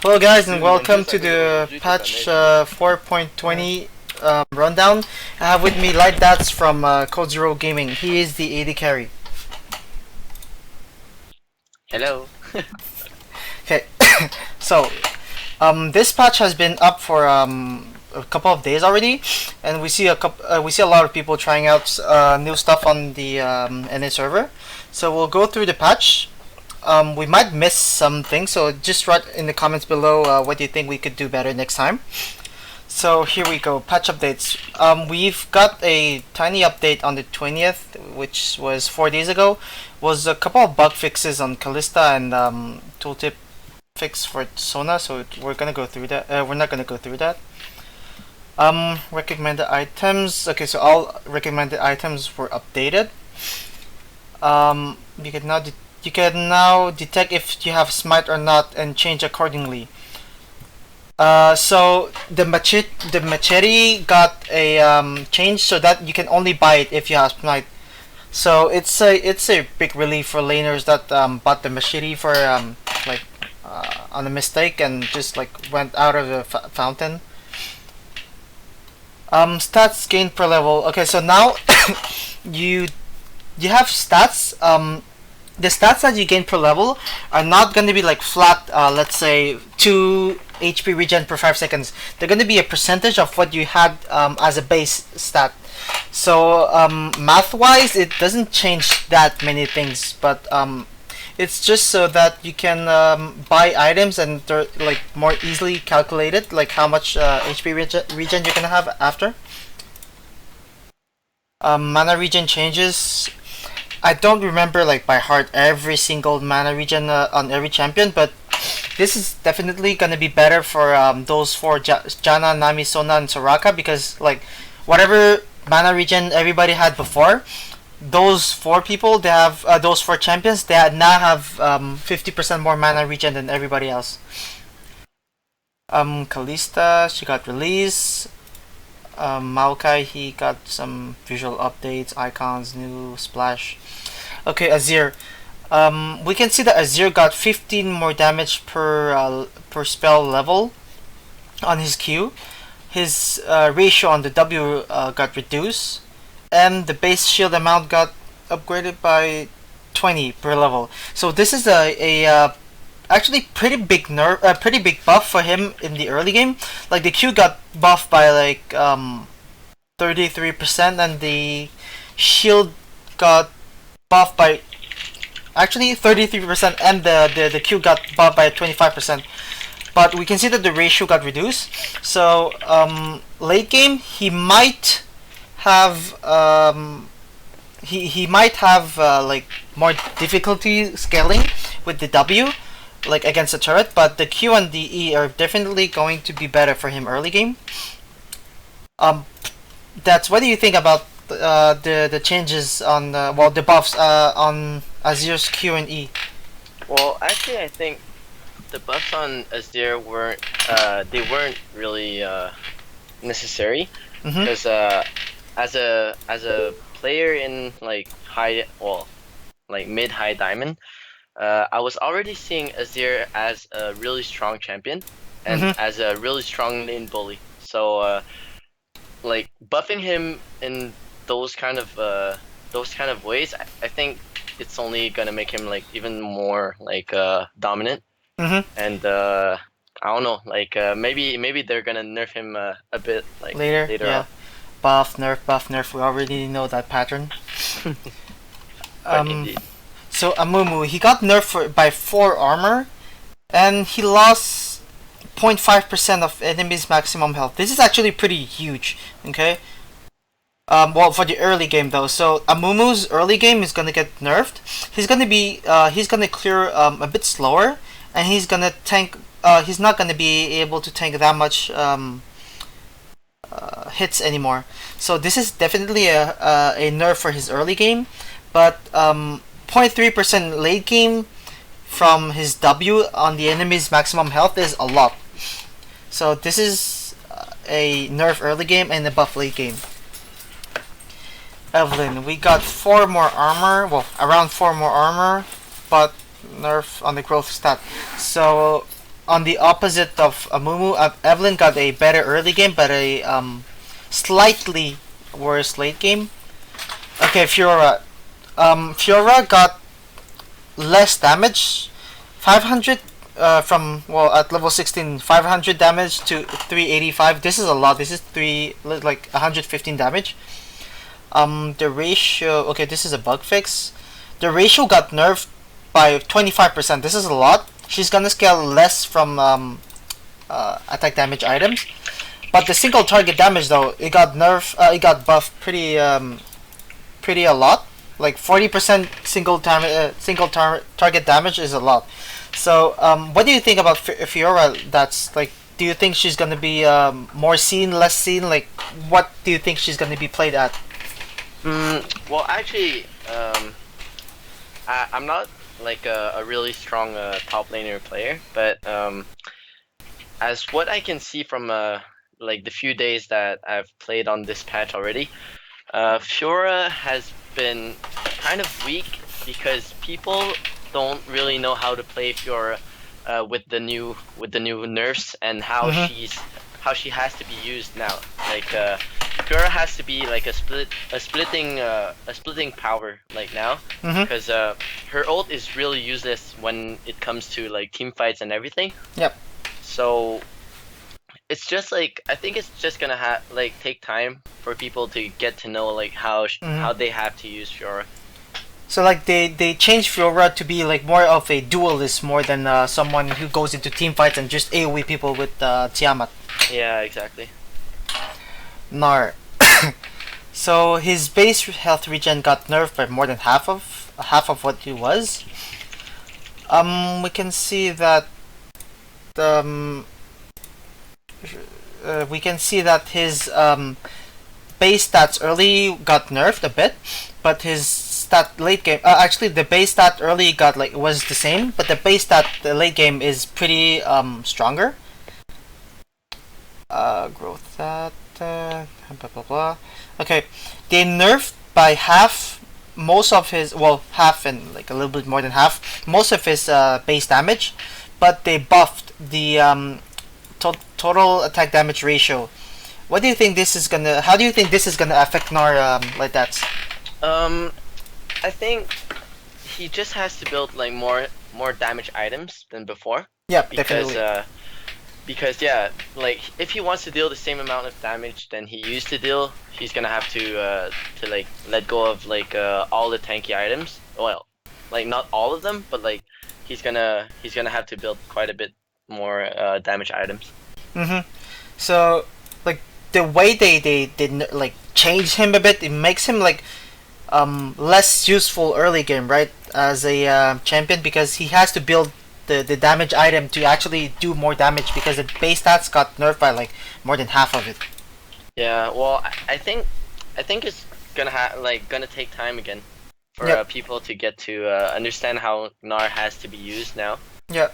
Hello guys and welcome to the patch 4.20 rundown. I have with me LightDatz from Code Zero Gaming. He is the AD carry. Hello. Okay, so this patch has been up for a couple of days already, and we see a lot of people trying out new stuff on the NA server. So we'll go through the patch. We might miss some things, so just write in the comments below what you think we could do better next time. So here we go, patch updates. We've got a tiny update on the 20th, which was 4 days ago. Was a couple of bug fixes on Callista and tooltip fix for Sona, so we're gonna go through that. We're not gonna go through that. Recommended items. Okay, so all recommended items were updated. You can now detect if you have smite or not and change accordingly. So the machete got a change so that you can only buy it if you have smite. So it's a big relief for laners that bought the machete for on a mistake and just like went out of the fountain. Stats gained per level. Okay, so now you have stats. The stats that you gain per level are not going to be like flat, let's say 2 HP regen per 5 seconds. They're going to be a percentage of what you had as a base stat. So math wise it doesn't change that many things, but it's just so that you can buy items and they're like more easily calculated, like how much HP regen you're going to have after. Mana regen changes. I don't remember like by heart every single mana regen on every champion, but this is definitely gonna be better for those four Janna, Nami, Sona, and Soraka, because like whatever mana regen everybody had before, those four people, they have those four champions, they now have 50% more mana regen than everybody else. Callista, she got released. Maokai, he got some visual updates, icons, new splash. Okay, Azir. We can see that Azir got 15 more damage per spell level on his Q. His ratio on the W got reduced, and the base shield amount got upgraded by 20 per level. So this is a actually pretty big pretty big buff for him in the early game. Like the Q got buffed by like 33%, and the shield got buffed by actually 33%, and the Q got buffed by 25%. But we can see that the ratio got reduced. So late game he might have he might have like more difficulty scaling with the W, like against the turret, but the Q and the E are definitely going to be better for him early game. That's what do you think about the changes on the buffs on Azir's Q and E? Well, actually, I think the buffs on Azir weren't really necessary, because as a player in like mid high diamond, I was already seeing Azir as a really strong champion and as a really strong lane bully. So like buffing him in those kind of ways, I think it's only gonna make him like even more like dominant. And I don't know, like maybe they're gonna nerf him a bit like later yeah. on. Buff nerf. We already know that pattern. So Amumu, he got nerfed by 4 armor, and he lost 0.5% of enemies' maximum health. This is actually pretty huge. Okay. Well, for the early game though, so Amumu's early game is gonna get nerfed. He's gonna clear a bit slower, and he's gonna tank. He's not gonna be able to tank that much hits anymore. So this is definitely a nerf for his early game, but 0.3% late game from his W on the enemy's maximum health is a lot. So this is a nerf early game and a buff late game. Evelyn, we got 4 more armor, well, around 4 more armor, but nerf on the growth stat. So on the opposite of Amumu, Evelyn got a better early game, but a slightly worse late game. Okay, Fiora. Fiora got less damage, 500 from well at level 16, 500 damage to 385. This is a lot. This is 115 damage. The ratio. Okay, this is a bug fix. The ratio got nerfed by 25%. This is a lot. She's gonna scale less from attack damage items, but the single target damage though it got it got buffed pretty a lot. Like 40% target damage is a lot. So what do you think about Fiora? That's like, do you think she's gonna be more seen, less seen? Like, what do you think she's gonna be played at? Well, actually, I'm not like a really strong top laner player, but as what I can see from like the few days that I've played on this patch already, Fiora has been kind of weak because people don't really know how to play Fiora with the new nerfs and how she has to be used now. Like Fiora has to be like a splitting power like now, because her ult is really useless when it comes to like team fights and everything. Yep. So it's just like, I think it's just gonna take time for people to get to know like how they have to use Fiora. So like they changed Fiora to be like more of a duelist more than someone who goes into team fights and just AoE people with Tiamat. Yeah, exactly. Nar. So his base health regen got nerfed by more than half of what he was. We can see that his base stats early got nerfed a bit, but his stat late game actually the base stat early got was the same, but the base stat the late game is pretty stronger. Growth that blah blah blah. Okay, they nerfed by half most of his, well, half and like a little bit more than half most of his base damage, but they buffed the total attack damage ratio. What do you think this is gonna? How do you think this is gonna affect Nar LightDatz? I think he just has to build like more damage items than before. Yeah, because, definitely. Because yeah, like if he wants to deal the same amount of damage than he used to deal, he's gonna have to like let go of like all the tanky items. Well, like not all of them, but like he's gonna have to build quite a bit more damage items. So like the way they like change him a bit, it makes him like less useful early game, right, as a champion, because he has to build the damage item to actually do more damage, because the base stats got nerfed by like more than half of it. Yeah, well, I think it's gonna take time again for people to get to understand how Gnar has to be used now. Yeah,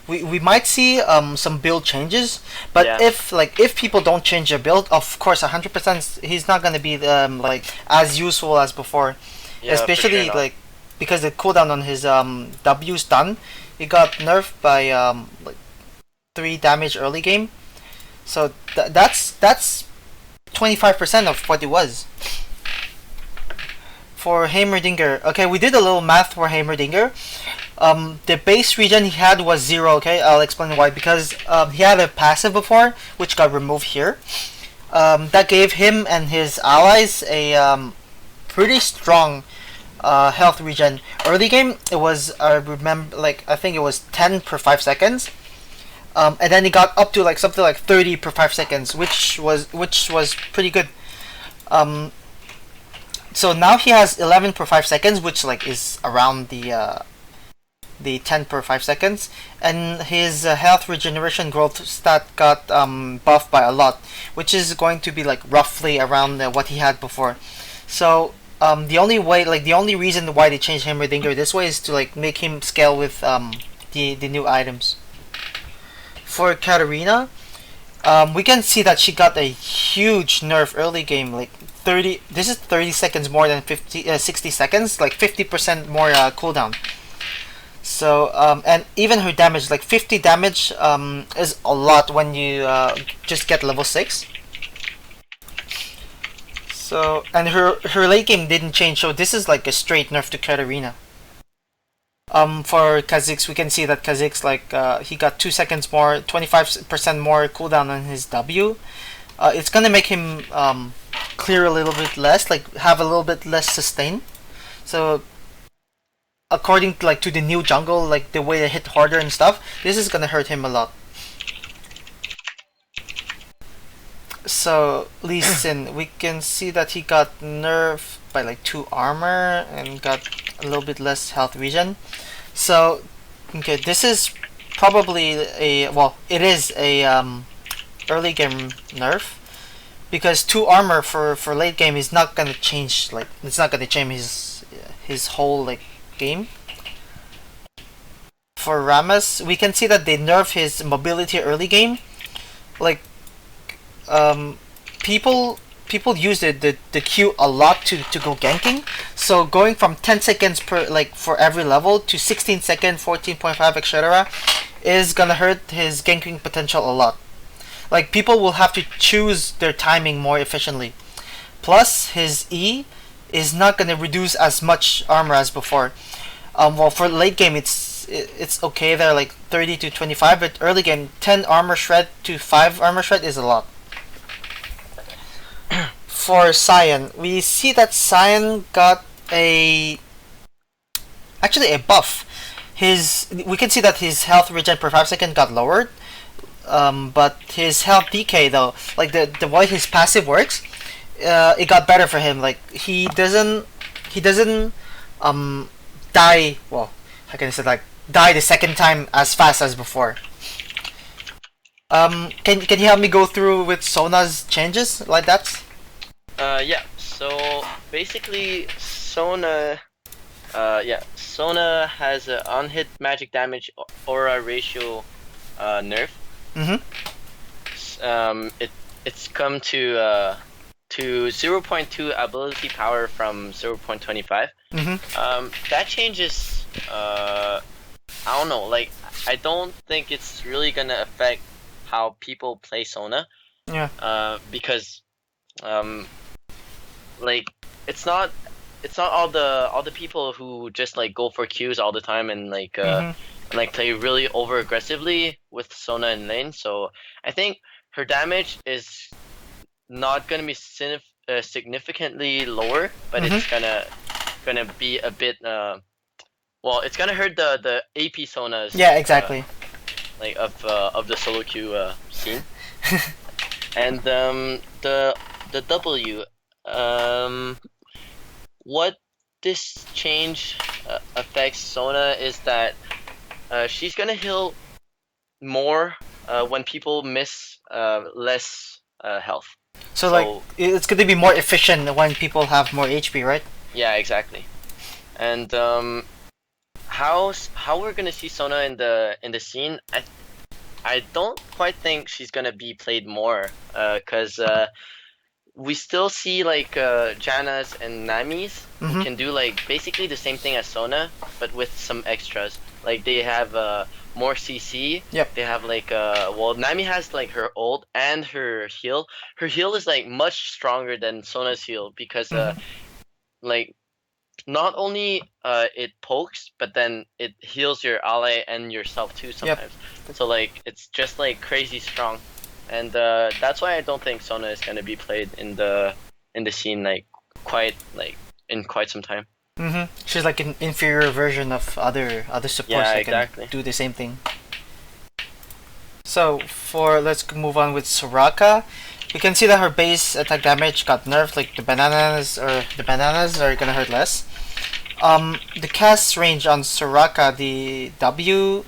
we might see some build changes, but if people don't change their build, of course 100% he's not gonna be like as useful as before. Yeah, especially sure like because the cooldown on his W stun, he got nerfed by like 3 damage early game, so that's 25% of what it was. For Heimerdinger, okay, we did a little math for Heimerdinger. The base regen he had was 0. Okay, I'll explain why. Because he had a passive before, which got removed here. That gave him and his allies a pretty strong health regen. Early game, it was I think it was 10 per 5 seconds, and then it got up to like something like 30 per 5 seconds, which was pretty good. So now he has 11 per 5 seconds, which like is around the 10 per 5 seconds, and his health regeneration growth stat got buffed by a lot, which is going to be like roughly around what he had before. So the only reason why they changed Heimerdinger this way is to like make him scale with the new items. For Katarina, we can see that she got a huge nerf early game, like 30. This is 30 seconds more than 60 seconds, like 50% more cooldown. So and even her damage, like 50 damage, is a lot when you just get level 6. So, and her late game didn't change, so this is like a straight nerf to Katarina. For Kha'Zix, we can see that Kha'Zix, like, he got 2 seconds more, 25% more cooldown on his W. It's gonna make him clear a little bit less, like have a little bit less sustain. So, according to, like, to the new jungle, like the way they hit harder and stuff, this is gonna hurt him a lot. So, Lee Sin, we can see that he got nerfed by like 2 armor and got a little bit less health regen. So, okay, this is probably a, well, it is a early game nerf, because 2 armor for late game is not gonna change, like, it's not gonna change his whole, like, game. For Rammus, we can see that they nerf his mobility early game. Like, people use the Q a lot to go ganking. So going from 10 seconds per, like, for every level to 16 seconds, 14.5, etc. is gonna hurt his ganking potential a lot. Like, people will have to choose their timing more efficiently. Plus, his E is not gonna reduce as much armor as before. Well, for late game, it's okay there, like 30 to 25, but early game, 10 armor shred to 5 armor shred is a lot. For Cyan, we see that Cyan got actually a buff. We can see that his health regen per 5 seconds got lowered, but his health decay, though, like the way his passive works, it got better for him. Like, he doesn't die, well, how can I say, like, die the second time as fast as before. Can you help me go through with Sona's changes, LightDatz? Yeah, so basically Sona has an on-hit magic damage aura ratio nerf. It's come to 0.2 ability power from 0.25. That changes, I don't know, like, I don't think it's really gonna affect how people play Sona. Yeah. Because like, it's not all the people who just, like, go for Qs all the time and like like play really over aggressively with Sona in lane. So I think her damage is not gonna be significantly lower, but it's gonna be a bit well, it's gonna hurt the AP Sonas. Yeah, exactly. Like of the solo queue scene. And the W, what this change affects Sona is that she's gonna heal more when people miss less health. So, like, it's going to be more efficient when people have more HP, right? Yeah, exactly. And how we're gonna see Sona in the scene, I don't quite think she's gonna be played more, cause we still see, like, Janna's and Nami's who can do, like, basically the same thing as Sona, but with some extras. Like, they have more CC. Yep. They have, like, well, Nami has, like, her ult and her heal. Her heal is, like, much stronger than Sona's heal because like, not only it pokes, but then it heals your ally and yourself too sometimes. Yep. So, like, it's just, like, crazy strong, and that's why I don't think Sona is gonna be played in the scene, like, in quite some time. She's like an inferior version of other supports that can do the same thing. So let's move on with Soraka. We can see that her base attack damage got nerfed, like the bananas are gonna hurt less. The cast range on Soraka, the W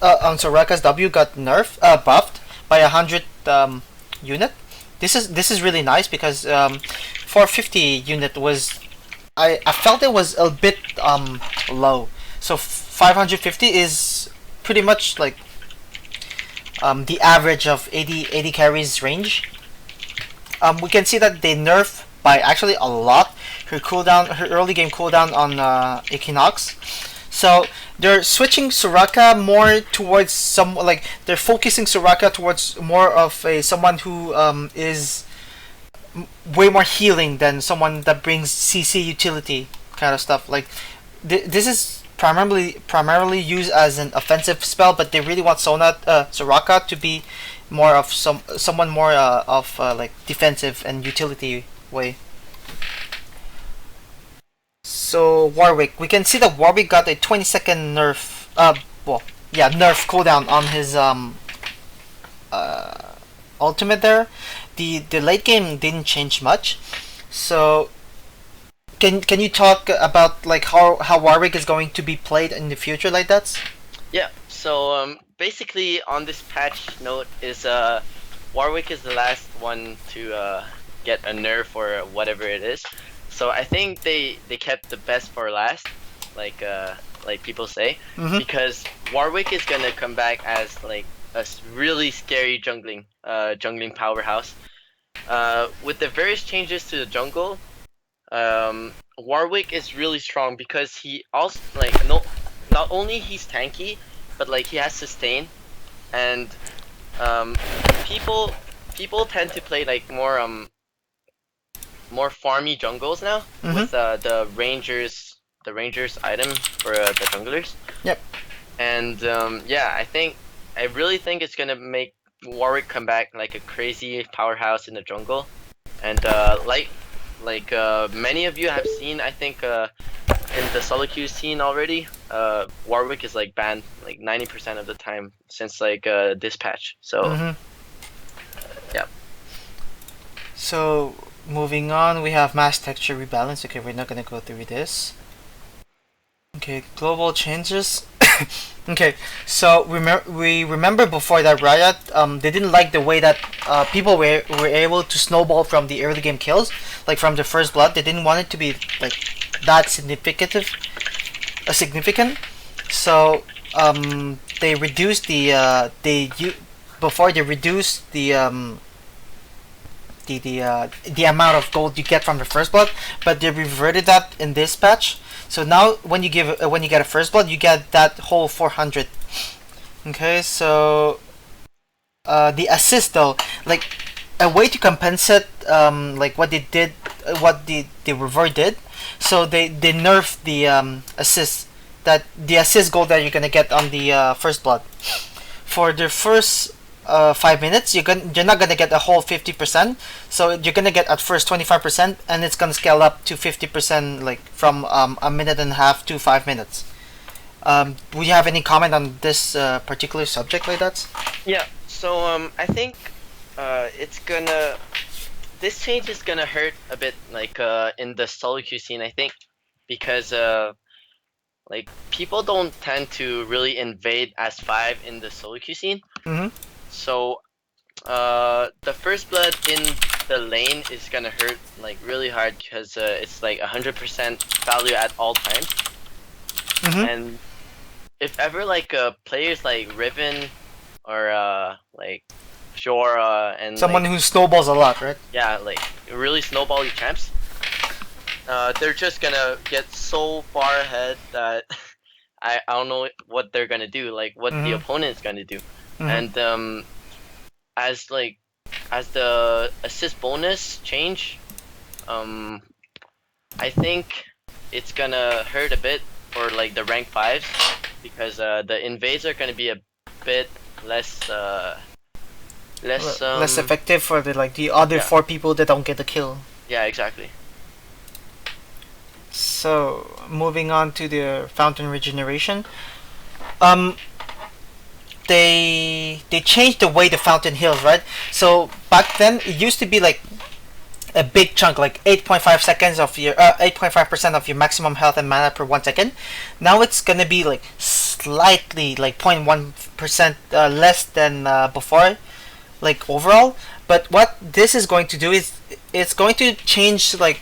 on Soraka's W got buffed by 100 unit. This is really nice because 450 unit was, I felt it was a bit low. So 550 is pretty much like the average of 80 carries range. We can see that they nerf by actually a lot her early game cooldown on Equinox. So they're switching Soraka more towards some like they're focusing Soraka towards more of a someone who is way more healing than someone that brings CC utility kind of stuff. Like this is primarily used as an offensive spell, but they really want Soraka to be more of someone more of like defensive and utility way. So Warwick, we can see that Warwick got a 20-second nerf. Nerf cooldown on his ultimate there. The late game didn't change much. So can you talk about like how Warwick is going to be played in the future like that? Yeah. So basically on this patch note is Warwick is the last one to get a nerf or whatever it is. So I think they kept the best for last, like people say, because Warwick is gonna come back as like a really scary jungling powerhouse. With the various changes to the jungle, Warwick is really strong because he also not only he's tanky, but like he has sustain, and people tend to play like more farmy jungles now with the rangers item for the junglers. Yep. And I really think it's gonna make Warwick come back like a crazy powerhouse in the jungle, and many of you have seen, I think in the solo queue scene already, Warwick is like banned like 90% of the time since like this patch. So yeah. So moving on, we have mass texture rebalance. Okay, we're not gonna go through this. Okay, global changes. Okay, so we remember before that Riot, they didn't like the way that people were able to snowball from the early game kills, like from the first blood. They didn't want it to be like that significant. So they reduced the the amount of gold you get from the first blood, but they reverted that in this patch. So now when you get a first blood, you get that whole 400. Okay, so the assist though, like a way to compensate like what they did, what the revert did. So they nerfed the the assist gold that you're gonna get on the first blood. For the first 5 minutes, you're not gonna get a whole 50%. So you're gonna get at first 25%, and it's gonna scale up to 50%, like from a minute and a half to 5 minutes. Would you have any comment on this particular subject like that? Yeah. So I think this change is gonna hurt a bit, like in the solo queue scene, I think, because like people don't tend to really invade as 5 in the solo queue scene. So the first blood in the lane is gonna hurt like really hard because it's like 100% value at all times. And if ever like players like Riven or like Fiora and someone like, who snowballs a lot, right? Yeah, like really snowbally champs, they're just gonna get so far ahead that I don't know what they're gonna do, like what the opponent's gonna do. And as the assist bonus change, I think it's gonna hurt a bit for like the rank 5s, because the invades are gonna be a bit less effective for the other 4 people that don't get the kill. Yeah, exactly. So moving on to the fountain regeneration, they changed the way the fountain heals, right? So back then it used to be like a big chunk, like 8.5 seconds of your 8.5% of your maximum health and mana per 1 second. Now it's gonna be like slightly like 0.1% less than before, like overall. But what this is going to do is it's going to change like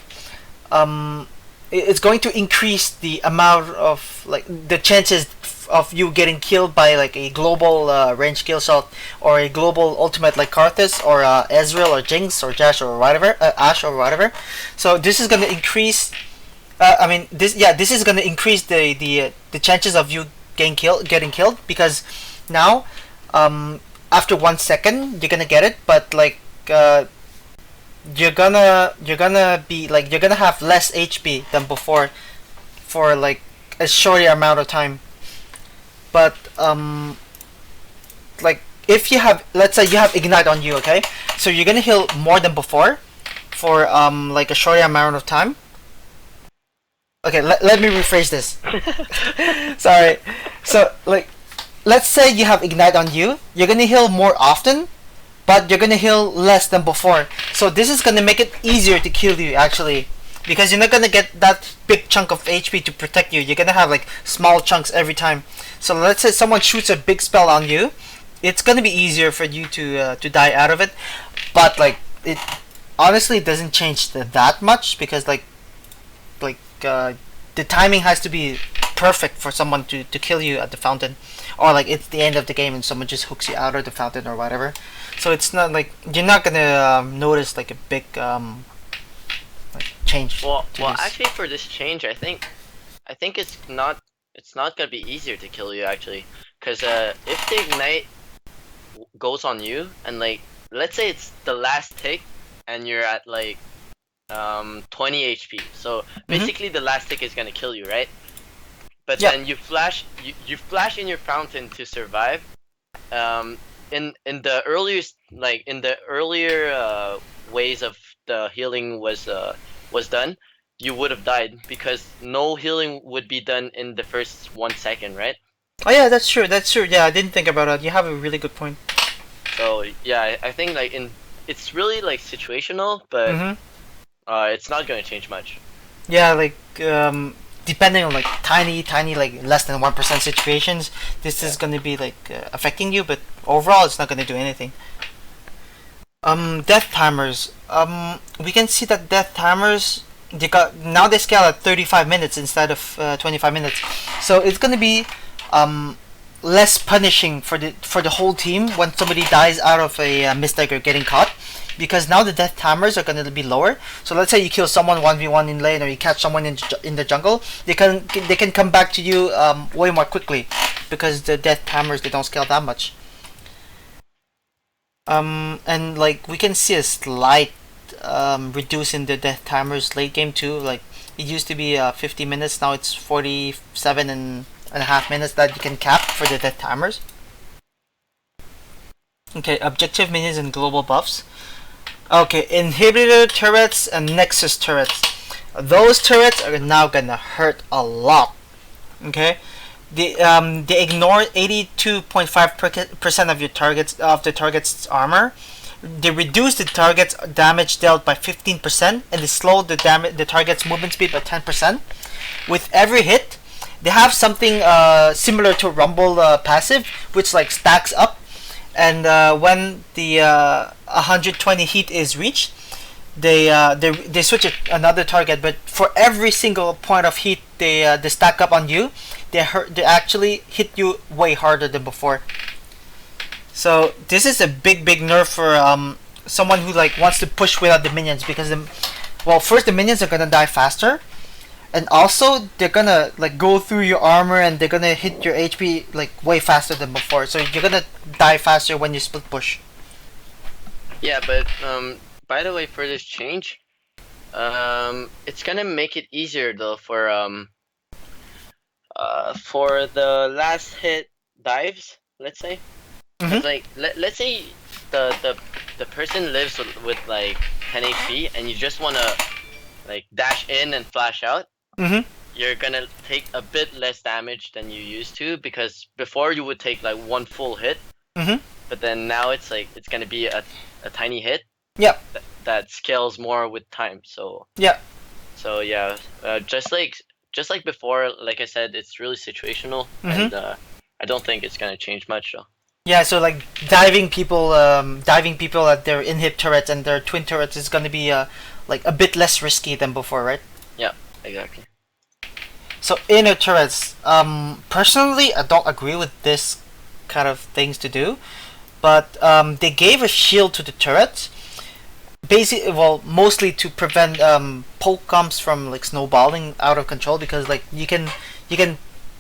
it's going to increase the amount of like the chances of you getting killed by like a global range kill shot or a global ultimate like Karthus or Ezreal or Jinx or Jash or whatever, Ash or whatever. So this is going to increase I mean, this is gonna increase the chances of you getting killed, because now, after 1 second you're gonna get it, but like, you're gonna have less HP than before for like a shorter amount of time. But like, if you have, let's say you have ignite on you, okay, so you're gonna heal more than before for like a shorter amount of time. Okay, let me rephrase this. Sorry. So like, let's say you have ignite on you, you're gonna heal more often, but you're gonna heal less than before. So this is gonna make it easier to kill you, actually, because you're not gonna get that big chunk of HP to protect you. You're gonna have like small chunks every time. So let's say someone shoots a big spell on you, it's gonna be easier for you to die out of it. But like, it honestly doesn't change that much, because the timing has to be perfect for someone to kill you at the fountain, or like it's the end of the game and someone just hooks you out of the fountain or whatever. So it's not like you're not gonna notice like a big like change. Well, this. actually, for this change, I think it's not gonna be easier to kill you, actually, because if the ignite goes on you, and like, let's say it's the last tick and you're at like 20 HP, so basically the last tick is gonna kill you, right? But then you flash in your fountain to survive. In the earliest, like in the earlier ways of the healing was done, you would have died, because no healing would be done in the first 1 second, right? Oh yeah, that's true. That's true. Yeah, I didn't think about that. You have a really good point. So yeah, I think like it's really like situational, but it's not gonna change much. Yeah, like depending on like tiny like less than 1% situations, this is gonna be like affecting you, but overall it's not gonna do anything. Death timers. We can see that death timers, now they scale at 35 minutes instead of 25 minutes. So it's gonna be less punishing for the whole team when somebody dies out of a mistake or getting caught, because now the death timers are going to be lower. So let's say you kill someone 1v1 in lane, or you catch someone in the jungle, they can come back to you way more quickly, because the death timers, they don't scale that much. And like, we can see a slight reduce in the death timers late game too. Like, it used to be 50 minutes, now it's 47.5 minutes that you can cap for the death timers. Okay, objective minions and global buffs. Okay, inhibitor turrets and nexus turrets. Those turrets are now gonna hurt a lot. Okay, they ignore 82.5% of the target's armor. They reduce the target's damage dealt by 15%, and they slow the target's movement speed by 10%. With every hit, they have something similar to Rumble passive, which like stacks up. And when the 120 heat is reached, they switch it another target. But for every single point of heat they stack up on you, they actually hit you way harder than before. So this is a big nerf for someone who like wants to push without the minions, because first the minions are gonna die faster, and also they're gonna like go through your armor, and they're gonna hit your HP like way faster than before. So you're gonna die faster when you split push. Yeah, but by the way, for this change, it's gonna make it easier though for the last hit dives, let's say. Like let's say the person lives with like 10 HP, and you just wanna like dash in and flash out. You're gonna take a bit less damage than you used to, because before you would take like one full hit, but then now it's like it's gonna be a tiny hit. Yeah. That scales more with time. So yeah. So yeah, just like before, like I said, it's really situational, and I don't think it's gonna change much though. Yeah, so like diving people at their inhib turrets and their twin turrets is gonna be like a bit less risky than before, right? Yeah, exactly. So inner turrets, personally, I don't agree with this kind of things to do, but they gave a shield to the turrets, mostly to prevent poke comps from like snowballing out of control, because like you can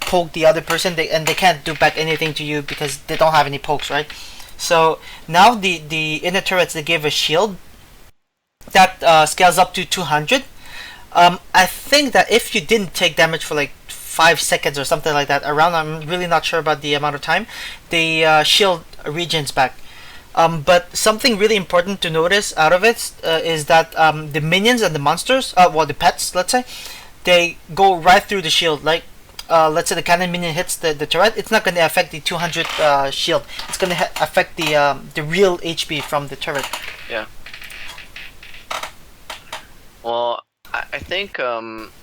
poke the other person, and they can't do back anything to you because they don't have any pokes, right? So now the inner turrets, they give a shield that scales up to 200. I think that if you didn't take damage for like 5 seconds or something like that around, I'm really not sure about the amount of time, the shield regens back. But something really important to notice out of it is that the minions and the monsters, the pets, let's say, they go right through the shield. Like, let's say the cannon minion hits the turret, it's not going to affect the 200 shield. It's going to affect the real HP from the turret. Yeah. Well, I think the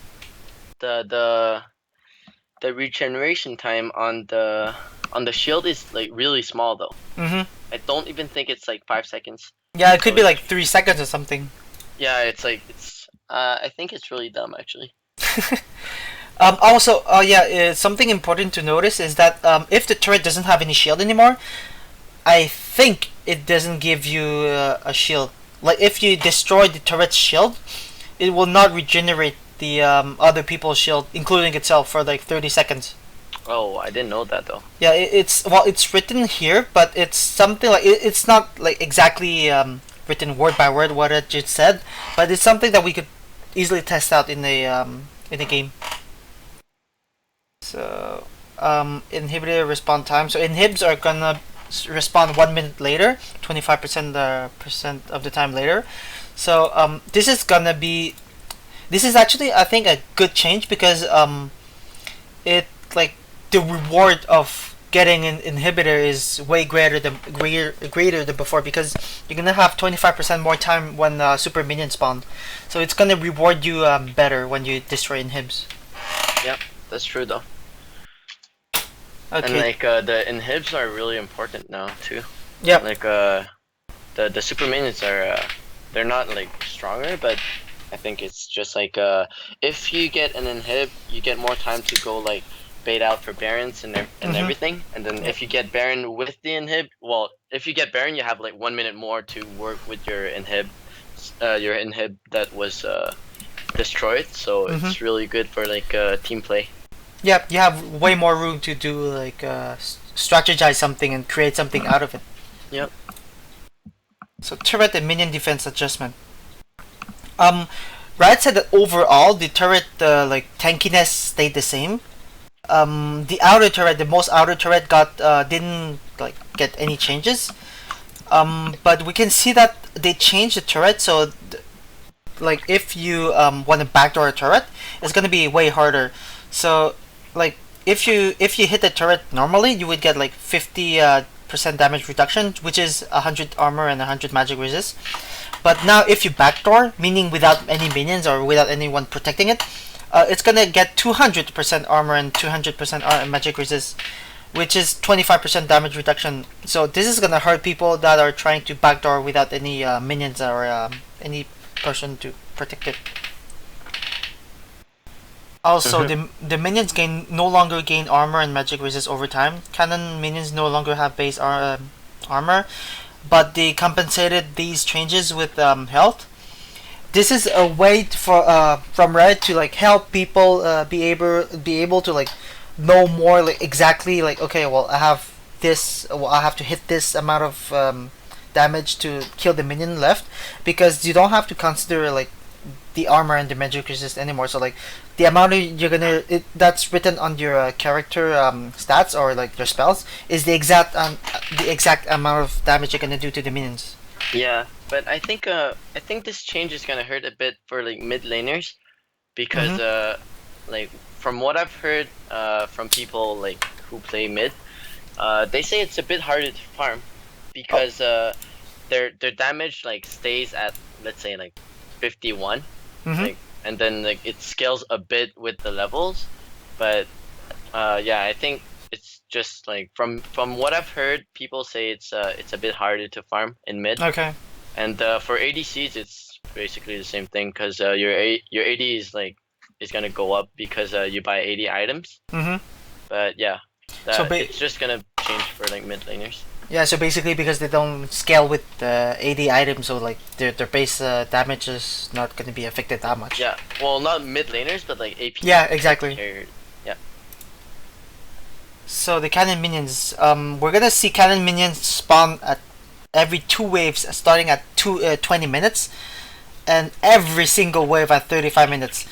regeneration time on the shield is like really small though. Mm-hmm. I don't even think it's like 5 seconds. Yeah, it could be like 3 seconds or something. Yeah, it's I think it's really dumb actually. Also, something important to notice is that if the turret doesn't have any shield anymore, I think it doesn't give you a shield. Like, if you destroy the turret's shield, it will not regenerate the other people's shield, including itself, for like 30 seconds. Oh, I didn't know that though. Yeah, it's written here, but it's something like it's not like exactly written word by word what it just said, but it's something that we could easily test out in the game. So inhibitor respawn time. So inhibs are gonna respawn 1 minute later, 25% percent of the time later. So this is actually, I think, a good change, because it like the reward of getting an inhibitor is way greater than before, because you're gonna have 25% more time when super minions spawn. So it's gonna reward you better when you destroy inhibs. Yep, that's true though. Okay. And like the inhibs are really important now too. Yeah. Like the super minions are they're not like stronger, but I think it's just like if you get an inhib, you get more time to go like bait out for barons and everything. And then if you get baron with the inhib, well, if you get baron, you have like 1 minute more to work with your inhib that was destroyed. So it's really good for like team play. Yeah, you have way more room to do like strategize something and create something out of it. Yep. So turret and minion defense adjustment. Riot said that overall the turret like tankiness stayed the same. The outer turret, the most outer turret, didn't like get any changes. But we can see that they changed the turret, so like if you want to backdoor a turret, it's gonna be way harder. So like if you hit the turret normally, you would get like 50% damage reduction, which is 100 armor and 100 magic resist. But now if you backdoor, meaning without any minions or without anyone protecting it, it's gonna get 200% armor and 200% magic resist, which is 25% damage reduction. So this is gonna hurt people that are trying to backdoor without any minions or any person to protect it. Also, the minions no longer gain armor and magic resist over time. Cannon minions no longer have base armor, but they compensated these changes with health. This is a way from Riot to like help people be able to like know more, like exactly like, okay, well, I have this, well, I have to hit this amount of damage to kill the minion left, because you don't have to consider like the armor and the magic resist anymore. So like the amount that's written on your character stats or like your spells is the exact amount of damage you're gonna do to the minions. Yeah, but I think this change is gonna hurt a bit for like mid laners, because like from what I've heard from people like who play mid, they say it's a bit harder to farm, because their damage like stays at, let's say, like 51. Like, and then like it scales a bit with the levels, but yeah, I think it's just like from what I've heard, people say it's a bit harder to farm in mid. Okay. And for ADCs, it's basically the same thing, because your AD is gonna go up because you buy 80 items. But yeah, it's just gonna change for like mid laners. Yeah, so basically because they don't scale with the AD items, so like their base damage is not going to be affected that much. Yeah, well, not mid laners, but like AP. Yeah, exactly. Carriers. Yeah. So the cannon minions, we're gonna see cannon minions spawn at every 2 waves, starting at 20 minutes, and every single wave at 35 minutes.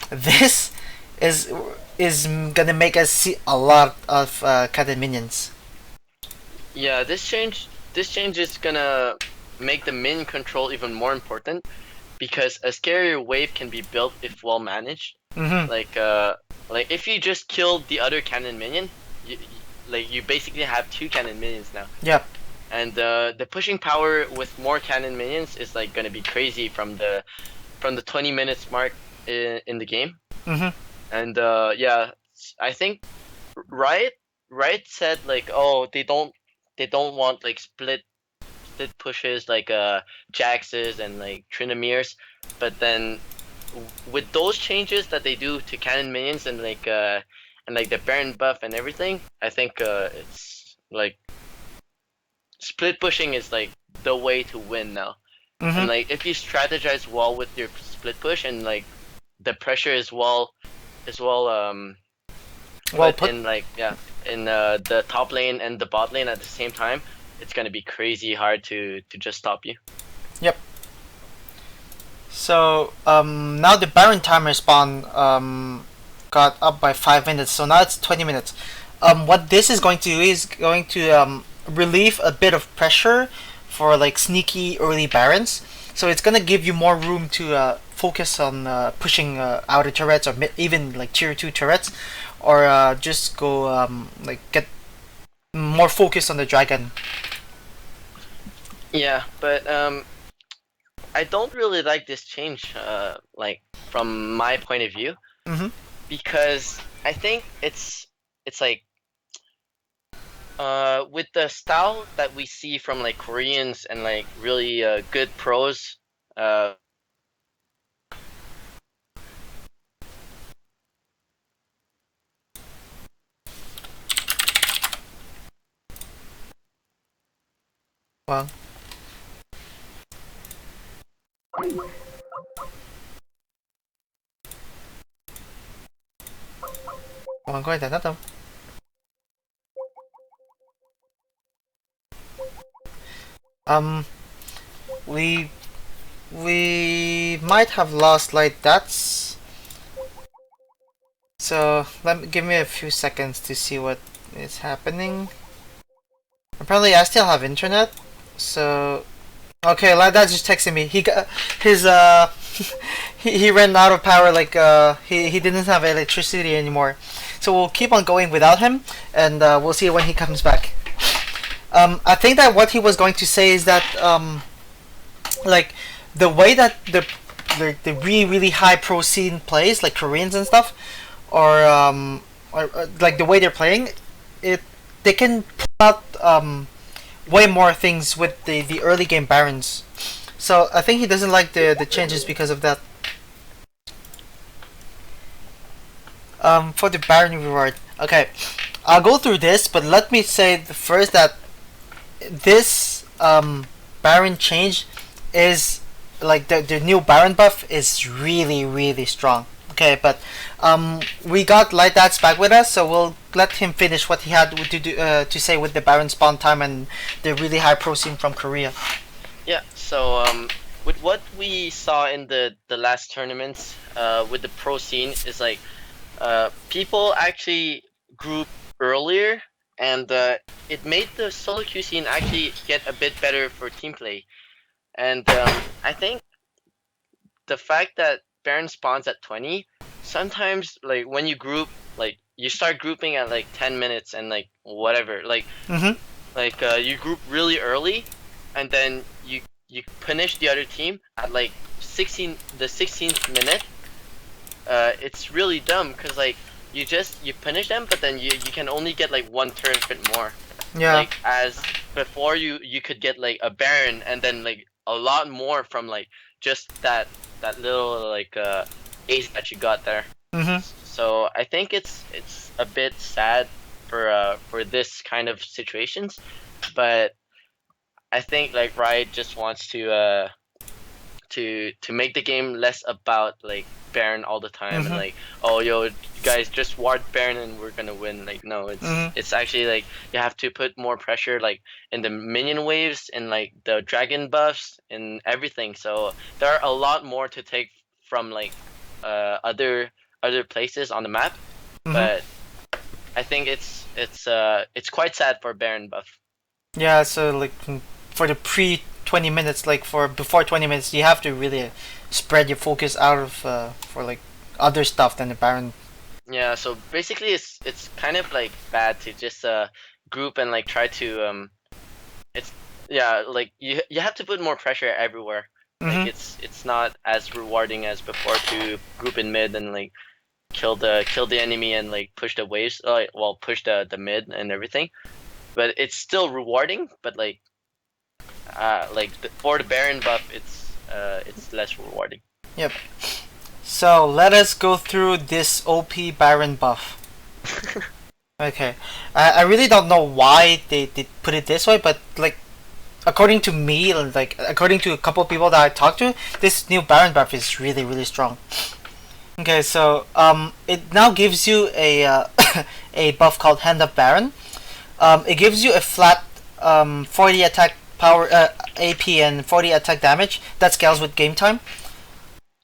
This is is gonna make us see a lot of cannon minions. Yeah, this change is gonna make the min control even more important because a scarier wave can be built if well managed. Mm-hmm. Like if you just kill the other cannon minion, like you basically have 2 cannon minions now. Yep. And the pushing power with more cannon minions is like gonna be crazy from the 20 minutes mark in the game. Mm-hmm. And yeah, I think Riot said like, oh, they don't want like split pushes like Jaxes and like Trinamirs, but then with those changes that they do to cannon minions and like the Baron buff and everything, I think it's like split pushing is like the way to win now. Mm-hmm. And like if you strategize well with your split push and like the pressure is well Put. in like in the top lane and the bot lane at the same time, it's gonna be crazy hard to just stop you. Yep. So now the Baron timer spawn got up by 5 minutes, so now it's 20 minutes. What this is going to do is going to relieve a bit of pressure for like sneaky early Barons. So it's gonna give you more room to focus on pushing outer turrets or even like tier 2 turrets, or just go like get more focus on the dragon. Yeah, but I don't really like this change, like from my point of view, Mm-hmm. because I think it's like with the style that we see from like Koreans and like really good pros, Well. Còn coi thử không? Um, we might have lost LightDatz. So give me a few seconds to see what is happening. Apparently, I still have internet. So okay, LightDatz just texted me. He got his he ran out of power. Like he didn't have electricity anymore. So we'll keep on going without him, and we'll see when he comes back. I think that what he was going to say is that like the way that the really high pro scene plays, like Koreans and stuff, or like the way they're playing, they can pull out way more things with the early game Barons. So I think he doesn't like the changes because of that. For the Baron reward, okay, I'll go through this, but let me say first that this Baron change is like the new Baron buff is really strong. Okay, but we got LightDatz back with us, so we'll let him finish what he had to do to say with the Baron spawn time and the really high pro scene from Korea. Yeah, so with what we saw in the last tournaments, with the pro scene is like people actually group earlier, and it made the solo queue scene actually get a bit better for team play. And I think the fact that Baron spawns at 20, sometimes like when you group, like you start grouping at like 10 minutes and like whatever, like you group really early, and then you punish the other team at like the 16th minute. It's really dumb because like you punish them, but then you can only get like 1 turn more. Yeah. Like as before, you could get like a Baron and then like a lot more from like just that little like ace that you got there. So I think it's a bit sad for this kind of situations, but I think like Riot just wants to make the game less about like Baron all the time and Mm-hmm. like, oh yo, guys just ward Baron and we're gonna win. Like no, Mm-hmm. it's actually like you have to put more pressure like in the minion waves and like the dragon buffs and everything. So there are a lot more to take from like other places on the map. Mm-hmm. But I think it's quite sad for Baron buff. Yeah, so like for the pre 20 minutes, like for before 20 minutes, you have to really spread your focus out of for like other stuff than the Baron. Yeah, so basically it's kind of like bad to just group and like try to it's yeah, like you have to put more pressure everywhere. Like Mm-hmm. it's not as rewarding as before to group in mid and like kill the enemy and like push the waves well push the mid and everything. But it's still rewarding, but for the Baron buff it's less rewarding. Yep. So let us go through this OP Baron buff. Okay, I really don't know why they put it this way, but like according to me, like according to a couple of people that I talked to, this new Baron buff is really strong. Okay, so it now gives you a a buff called Hand of Baron. It gives you a flat 40 attack power AP and 40 attack damage that scales with game time.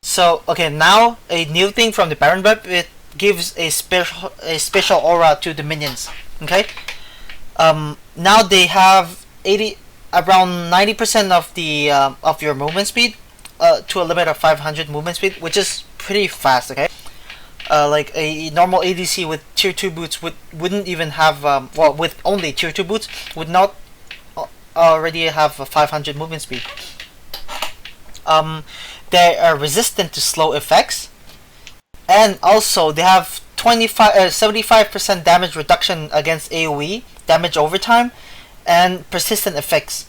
So okay, now a new thing from the Baron buff, it gives a special aura to the minions. Okay, now they have 80 around 90% of the of your movement speed, to a limit of 500 movement speed, which is pretty fast. Okay, like a normal ADC with tier 2 boots wouldn't even have well, with only tier 2 boots would not already have a 500 movement speed. They are resistant to slow effects, and also they have 75% damage reduction against AoE damage over time, and persistent effects.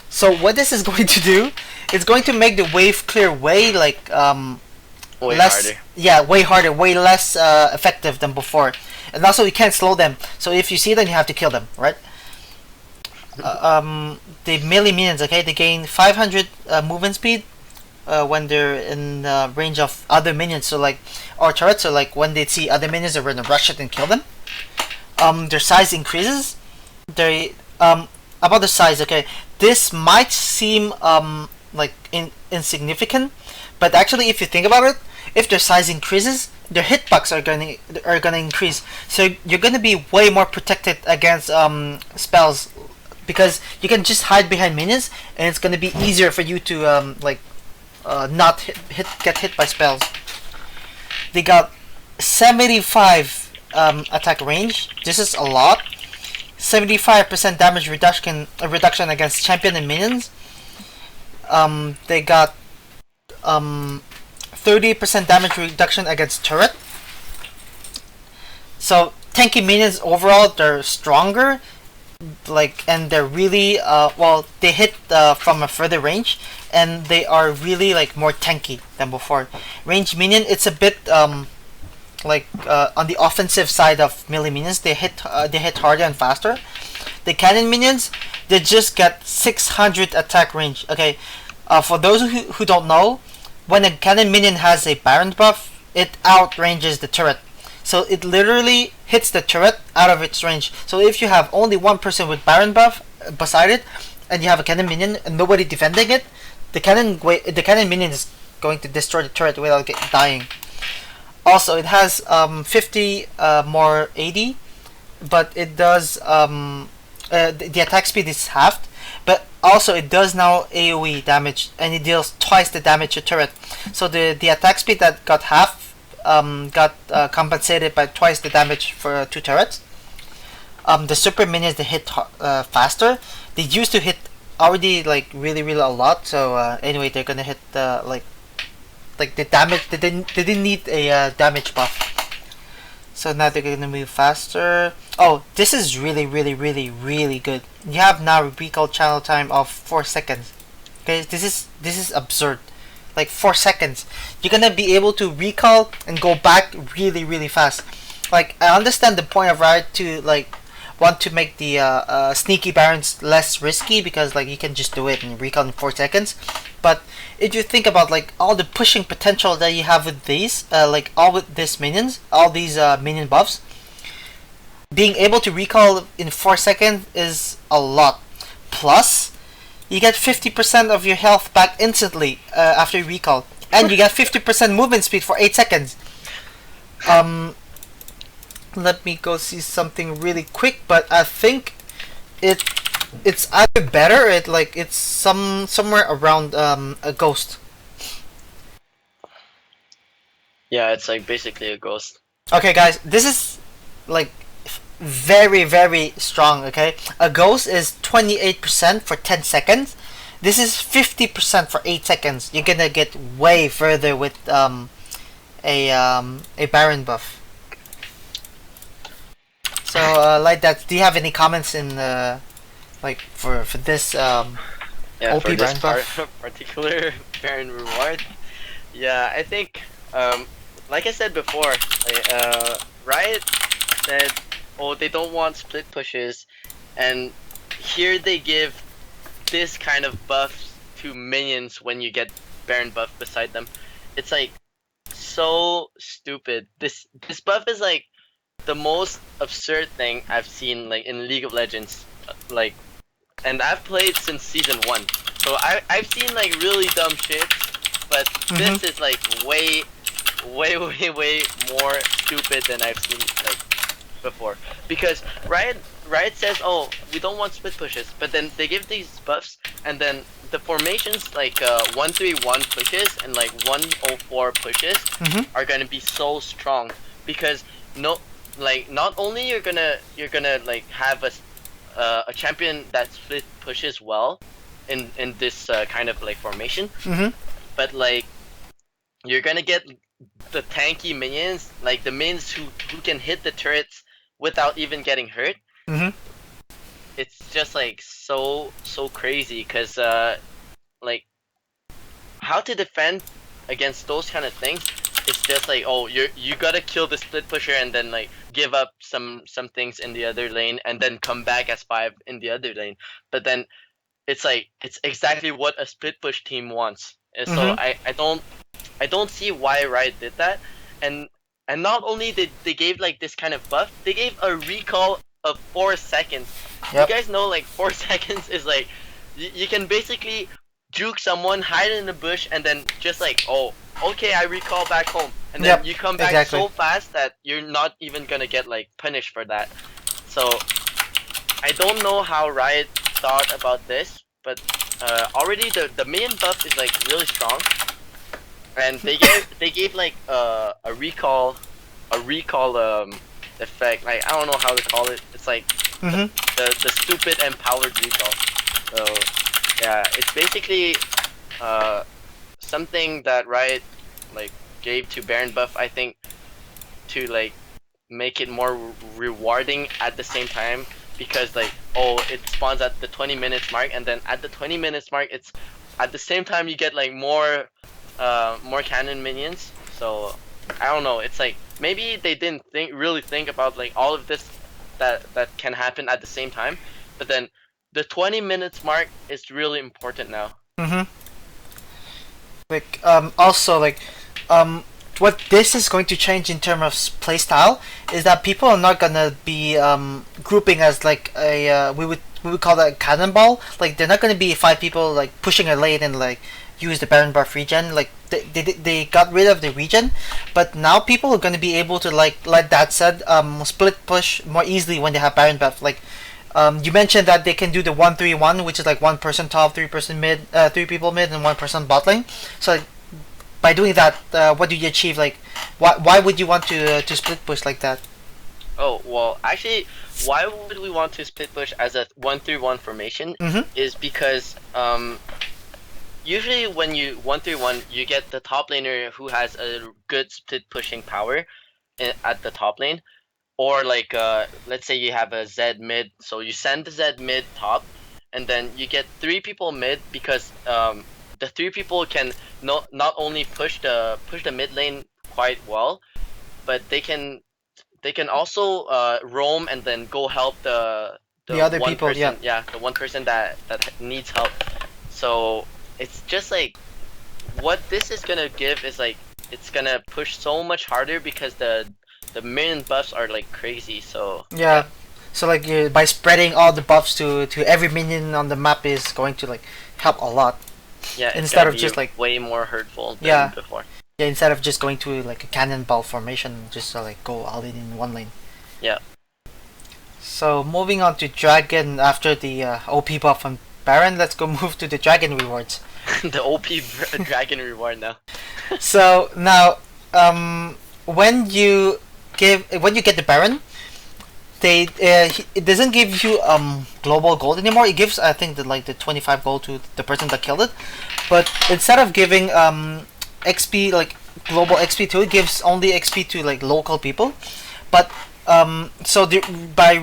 So what this is going to do, it's going to make the wave clear way like Way less harder. yeah, way harder, way less effective than before, and also you can't slow them, so if you see them you have to kill them, right? The melee minions, okay, they gain 500 movement speed when they're in range of other minions, so like or turrets, so like when they see other minions they're gonna rush it and kill them. Their size increases. They about the size, okay, this might seem like insignificant, but actually if you think about it, if their size increases, their hitbox are gonna increase, so you're gonna be way more protected against spells, because you can just hide behind minions and it's gonna be easier for you to not get hit by spells. They got 75 attack range. This is a lot. 75% damage reduction against champion and minions. They got 30% damage reduction against turret. So tanky minions overall, they're stronger, like, and they're really well, they hit from a further range, and they are really like more tanky than before. Range minion, it's a bit like on the offensive side of melee minions, they hit harder and faster. The cannon minions, they just get 600 attack range. Okay, for those who don't know, when a cannon minion has a Baron buff, it outranges the turret. So it literally hits the turret out of its range. So if you have only one person with Baron buff beside it, and you have a cannon minion and nobody defending it, the cannon minion is going to destroy the turret without dying. Also, it has 50 more AD, but it does the attack speed is halved. But also, it does now AOE damage, and it deals twice the damage to turret. So the attack speed that got half got compensated by twice the damage for 2 turrets. The super minions, they hit faster. They used to hit already like really a lot. So anyway, they're gonna hit like the damage. They didn't need a damage buff. So now they're gonna move faster. Oh, this is really good. You have now a recall channel time of 4 seconds. Okay, this is absurd. Like 4 seconds, you're gonna be able to recall and go back really fast. Like, I understand the point of Riot to like want to make the sneaky barons less risky because like you can just do it and recall in 4 seconds. But if you think about like all the pushing potential that you have with these, like all with these minions, all these minion buffs, being able to recall in 4 seconds is a lot. Plus, you get 50% of your health back instantly after recall, and you get 50% movement speed for 8 seconds. Let me go see something really quick, but I think it's either better, it's somewhere around a ghost. Yeah, it's like basically a ghost. Okay, guys, this is like very very strong. Okay, a ghost is 28% for 10 seconds. This is 50% for 8 seconds. You're gonna get way further with a Baron buff. So, LightDatz, do you have any comments in like for this Yeah, OP for this Baron buff? particular Baron reward. Yeah, I think like I said before, Riot said, oh, they don't want split pushes, and here they give this kind of buff to minions when you get Baron buff beside them. It's like so stupid. This buff is like the most absurd thing I've seen like in League of Legends. Like, and I've played since season 1, so I've seen like really dumb shit, but this is like way more stupid than I've seen like before. Because Riot says, oh, we don't want split pushes, but then they give these buffs, and then the formations like 131 pushes and like 104 pushes are gonna be so strong, because not only you're gonna like have a champion that split pushes well in this kind of like formation, but like you're gonna get the tanky minions, like the minions who can hit the turrets without even getting hurt. It's just like so crazy, because like how to defend against those kind of things, it's just like, oh, you gotta kill the split pusher and then like give up some things in the other lane and then come back as 5 in the other lane. But then it's like it's exactly what a split push team wants. And so I don't see why Riot did that. And not only did they gave like this kind of buff, they gave a recall of 4 seconds. You guys know like 4 seconds is like you can basically juke someone, hide in the bush, and then just like, oh, okay, I recall back home, and then you come back so fast that you're not even gonna get like punished for that. So I don't know how Riot thought about this, but already the main buff is like really strong, and they gave like a recall effect. Like, I don't know how to call it. It's like the stupid empowered recall. So yeah, it's basically something that Riot like gave to Baron buff, I think, to like make it more rewarding at the same time, because like, oh, it spawns at the 20 minutes mark, and then at the 20 minutes mark it's at the same time you get like more cannon minions. So I don't know, it's like maybe they didn't really think about like all of this that can happen at the same time, but then the 20 minutes mark is really important now. Like also like what this is going to change in terms of playstyle is that people are not gonna be grouping as like a we would call that a cannonball. Like, they're not gonna be 5 people like pushing a lane and like use the Baron buff regen. Like they got rid of the regen, but now people are gonna be able to like that said split push more easily when they have Baron buff. Like you mentioned that they can do the 1-3-1, which is like 1 person top, 3 person mid, 3 people mid, and 1 person bot lane. So like, by doing that, what do you achieve? Like, why would you want to split push like that? Oh, well, actually, why would we want to split push as a 1-3-1 formation? Is because usually when you 1-3-1, you get the top laner who has a good split pushing power at the top lane. Or like, let's say you have a Zed mid, so you send the Zed mid top, and then you get 3 people mid, because the 3 people can not only push the mid lane quite well, but they can they can also roam and then go help The the other one people, yeah. person, yeah, the one person that needs help. So it's just like what this is gonna give is like it's gonna push so much harder because the minion buffs are like crazy. So Yeah. yeah, So like by spreading all the buffs to every minion on the map is going to like help a lot yeah, it's instead gonna of be just like way more hurtful than yeah, before. yeah, instead of just going to like a cannonball formation, just to like go all in one lane. Yeah, So moving on to Dragon after the OP buff on Baron, let's go move to the Dragon rewards. the OP dragon reward now. So now, when you get the Baron, it doesn't give you global gold anymore. It gives, I think, the 25 gold to the person that killed it, but instead of giving XP, like global XP to it, gives only XP to like local people. But so by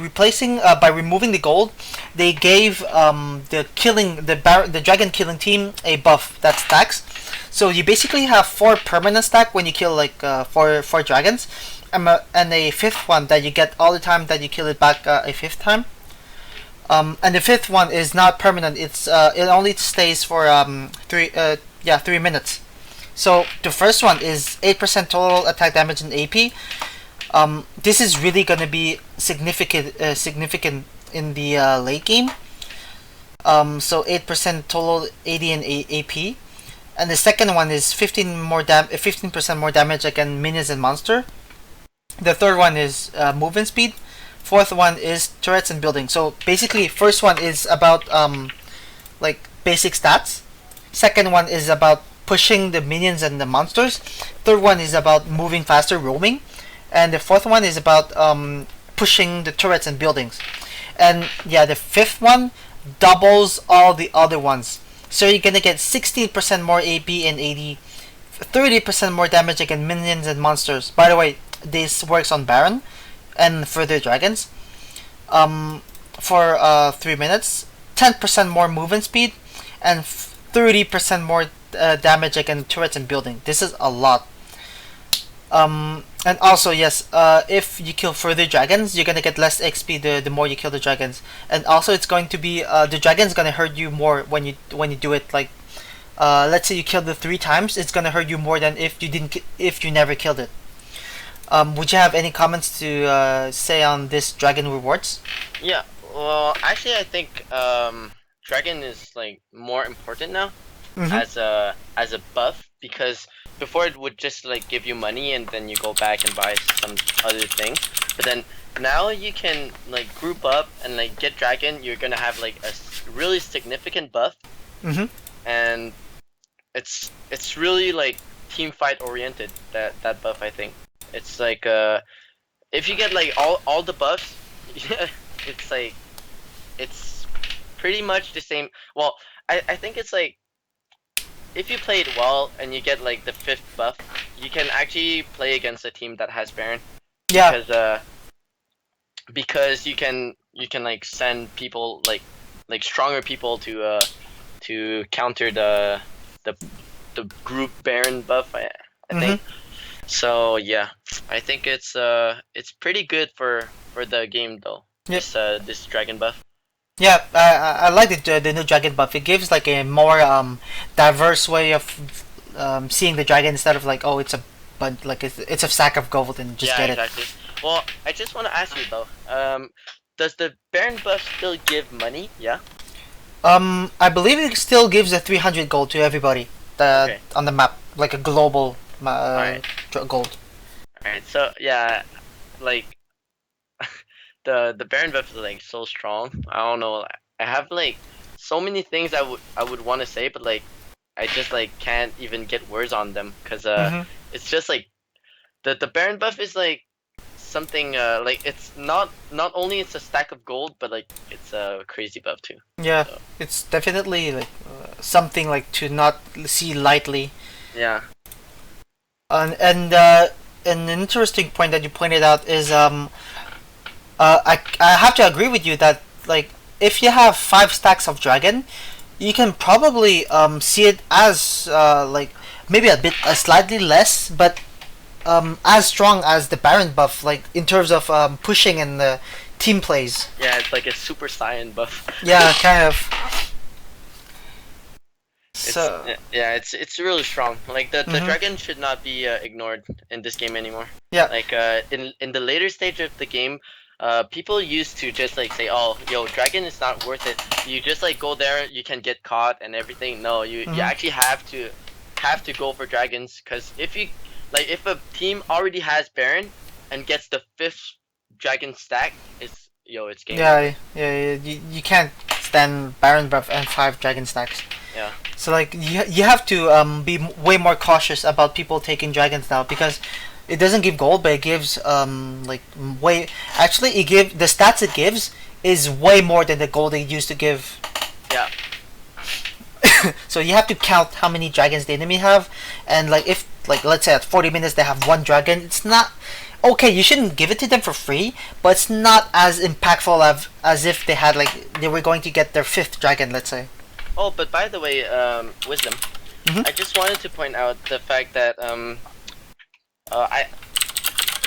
removing the gold, they gave the dragon killing team a buff that stacks. So you basically have 4 permanent stack when you kill like four dragons, and a fifth one that you get all the time that you kill it back a fifth time. And the fifth one is not permanent. It only stays for 3 minutes. So the first one is 8% total attack damage and AP. This is really gonna be significant in the late game. So 8% total AD and AP, and the second one is 15% more damage against minions and monster. The third one is movement speed. Fourth one is turrets and building. So basically, first one is about like basic stats. Second one is about pushing the minions and the monsters. Third one is about moving faster, roaming. And the fourth one is about pushing the turrets and buildings. And yeah, the fifth one doubles all the other ones. So you're gonna get 16% more AP and AD, 30% more damage against minions and monsters. By the way, this works on Baron and further dragons. For 3 minutes, 10% more movement speed, and 30% more damage against turrets and building. This is a lot. And also, yes, if you kill further dragons, you're gonna get less XP the more you kill the dragons. And also, it's going to be the dragon's gonna hurt you more when you do it. Like, let's say you killed it 3 times, it's gonna hurt you more than if you never killed it. Would you have any comments to say on this dragon rewards? Yeah, well, actually, I think dragon is like more important now as a buff because before it would just like give you money and then you go back and buy some other thing, but then now you can like group up and like get dragon. You're gonna have like a really significant buff, and it's really like team fight oriented, that buff. I think it's like if you get like all the buffs, it's like it's pretty much the same. Well, I think it's like if you play it well and you get like the 5th buff, you can actually play against a team that has Baron. Yeah. Because you can like send people like stronger people to counter the group Baron buff. I think. So yeah, I think it's pretty good for the game though. Yep. This dragon buff. Yeah, I like the new dragon buff. It gives like a more diverse way of seeing the dragon instead of like, oh, it's a sack of gold and just get exactly. Well, I just want to ask you though, does the Baron buff still give money? Yeah. I believe it still gives a 300 gold to everybody on the map, like a global gold. Alright, so yeah, like the Baron buff is like so strong. I don't know. I have like so many things I would want to say, but like I just like can't even get words on them because it's just like the Baron buff is like something like it's not only it's a stack of gold, but like it's a crazy buff too. Yeah, so. It's definitely like something like to not see lightly. Yeah. And an interesting point that you pointed out is I have to agree with you that like if you have 5 stacks of dragon, you can probably see it as like maybe a slightly less, but as strong as the Baron buff, like in terms of pushing and team plays. Yeah, it's like a Super Saiyan buff. Yeah, kind of. It's So. yeah, it's really strong. Like the Mhm. dragon should not be ignored in this game anymore. Yeah. Like in the later stage of the game, people used to just like say, "Oh, yo, dragon is not worth it. You just like go there, you can get caught and everything." No, you Mhm. actually have to go for dragons, because if a team already has Baron and gets the fifth dragon stack, it's game over. Yeah. You can't stand Baron buff and 5 dragon stacks. Yeah. So like you have to be way more cautious about people taking dragons now, because it doesn't give gold, but it gives like way. Actually, the stats it gives is way more than the gold it used to give. Yeah. So you have to count how many dragons the enemy have, and like if like let's say at 40 minutes they have 1 dragon, it's not okay. You shouldn't give it to them for free, but it's not as impactful as if they had like they were going to get their 5th dragon, let's say. Oh, but by the way, Wisdom, Mhm. I just wanted to point out the fact that I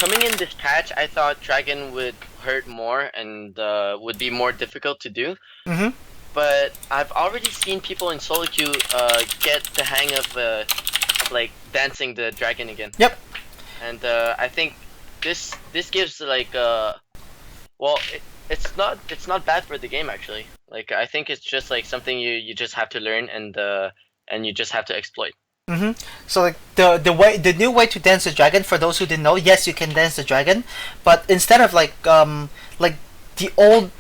coming in this patch, I thought dragon would hurt more and would be more difficult to do. Mhm. But I've already seen people in solo queue get the hang of like dancing the dragon again. Yep. And I think this gives like well, it's not bad for the game actually. Like I think it's just like something you just have to learn and you just have to exploit. So like the new way to dance the dragon, for those who didn't know, yes, you can dance the dragon, but instead of like the old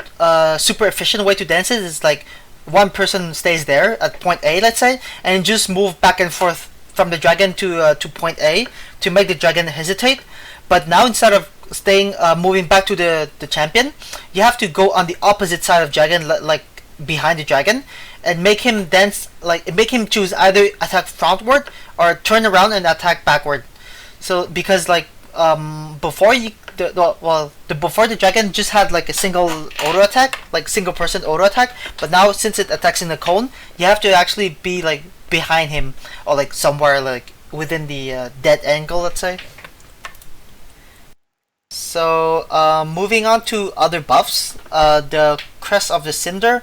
super efficient way to dance it is like one person stays there at point A, let's say, and just move back and forth from the dragon to point A to make the dragon hesitate. But now instead of staying moving back to the champion, you have to go on the opposite side of dragon, like behind the dragon, and make him dance, like make him choose either attack frontward or turn around and attack backward. So because like before before the dragon just had like a single auto attack, like single person auto attack, but now since it attacks in the cone, you have to actually be like behind him or like somewhere like within the dead angle, let's say. So moving on to other buffs, the Crest of the Cinder.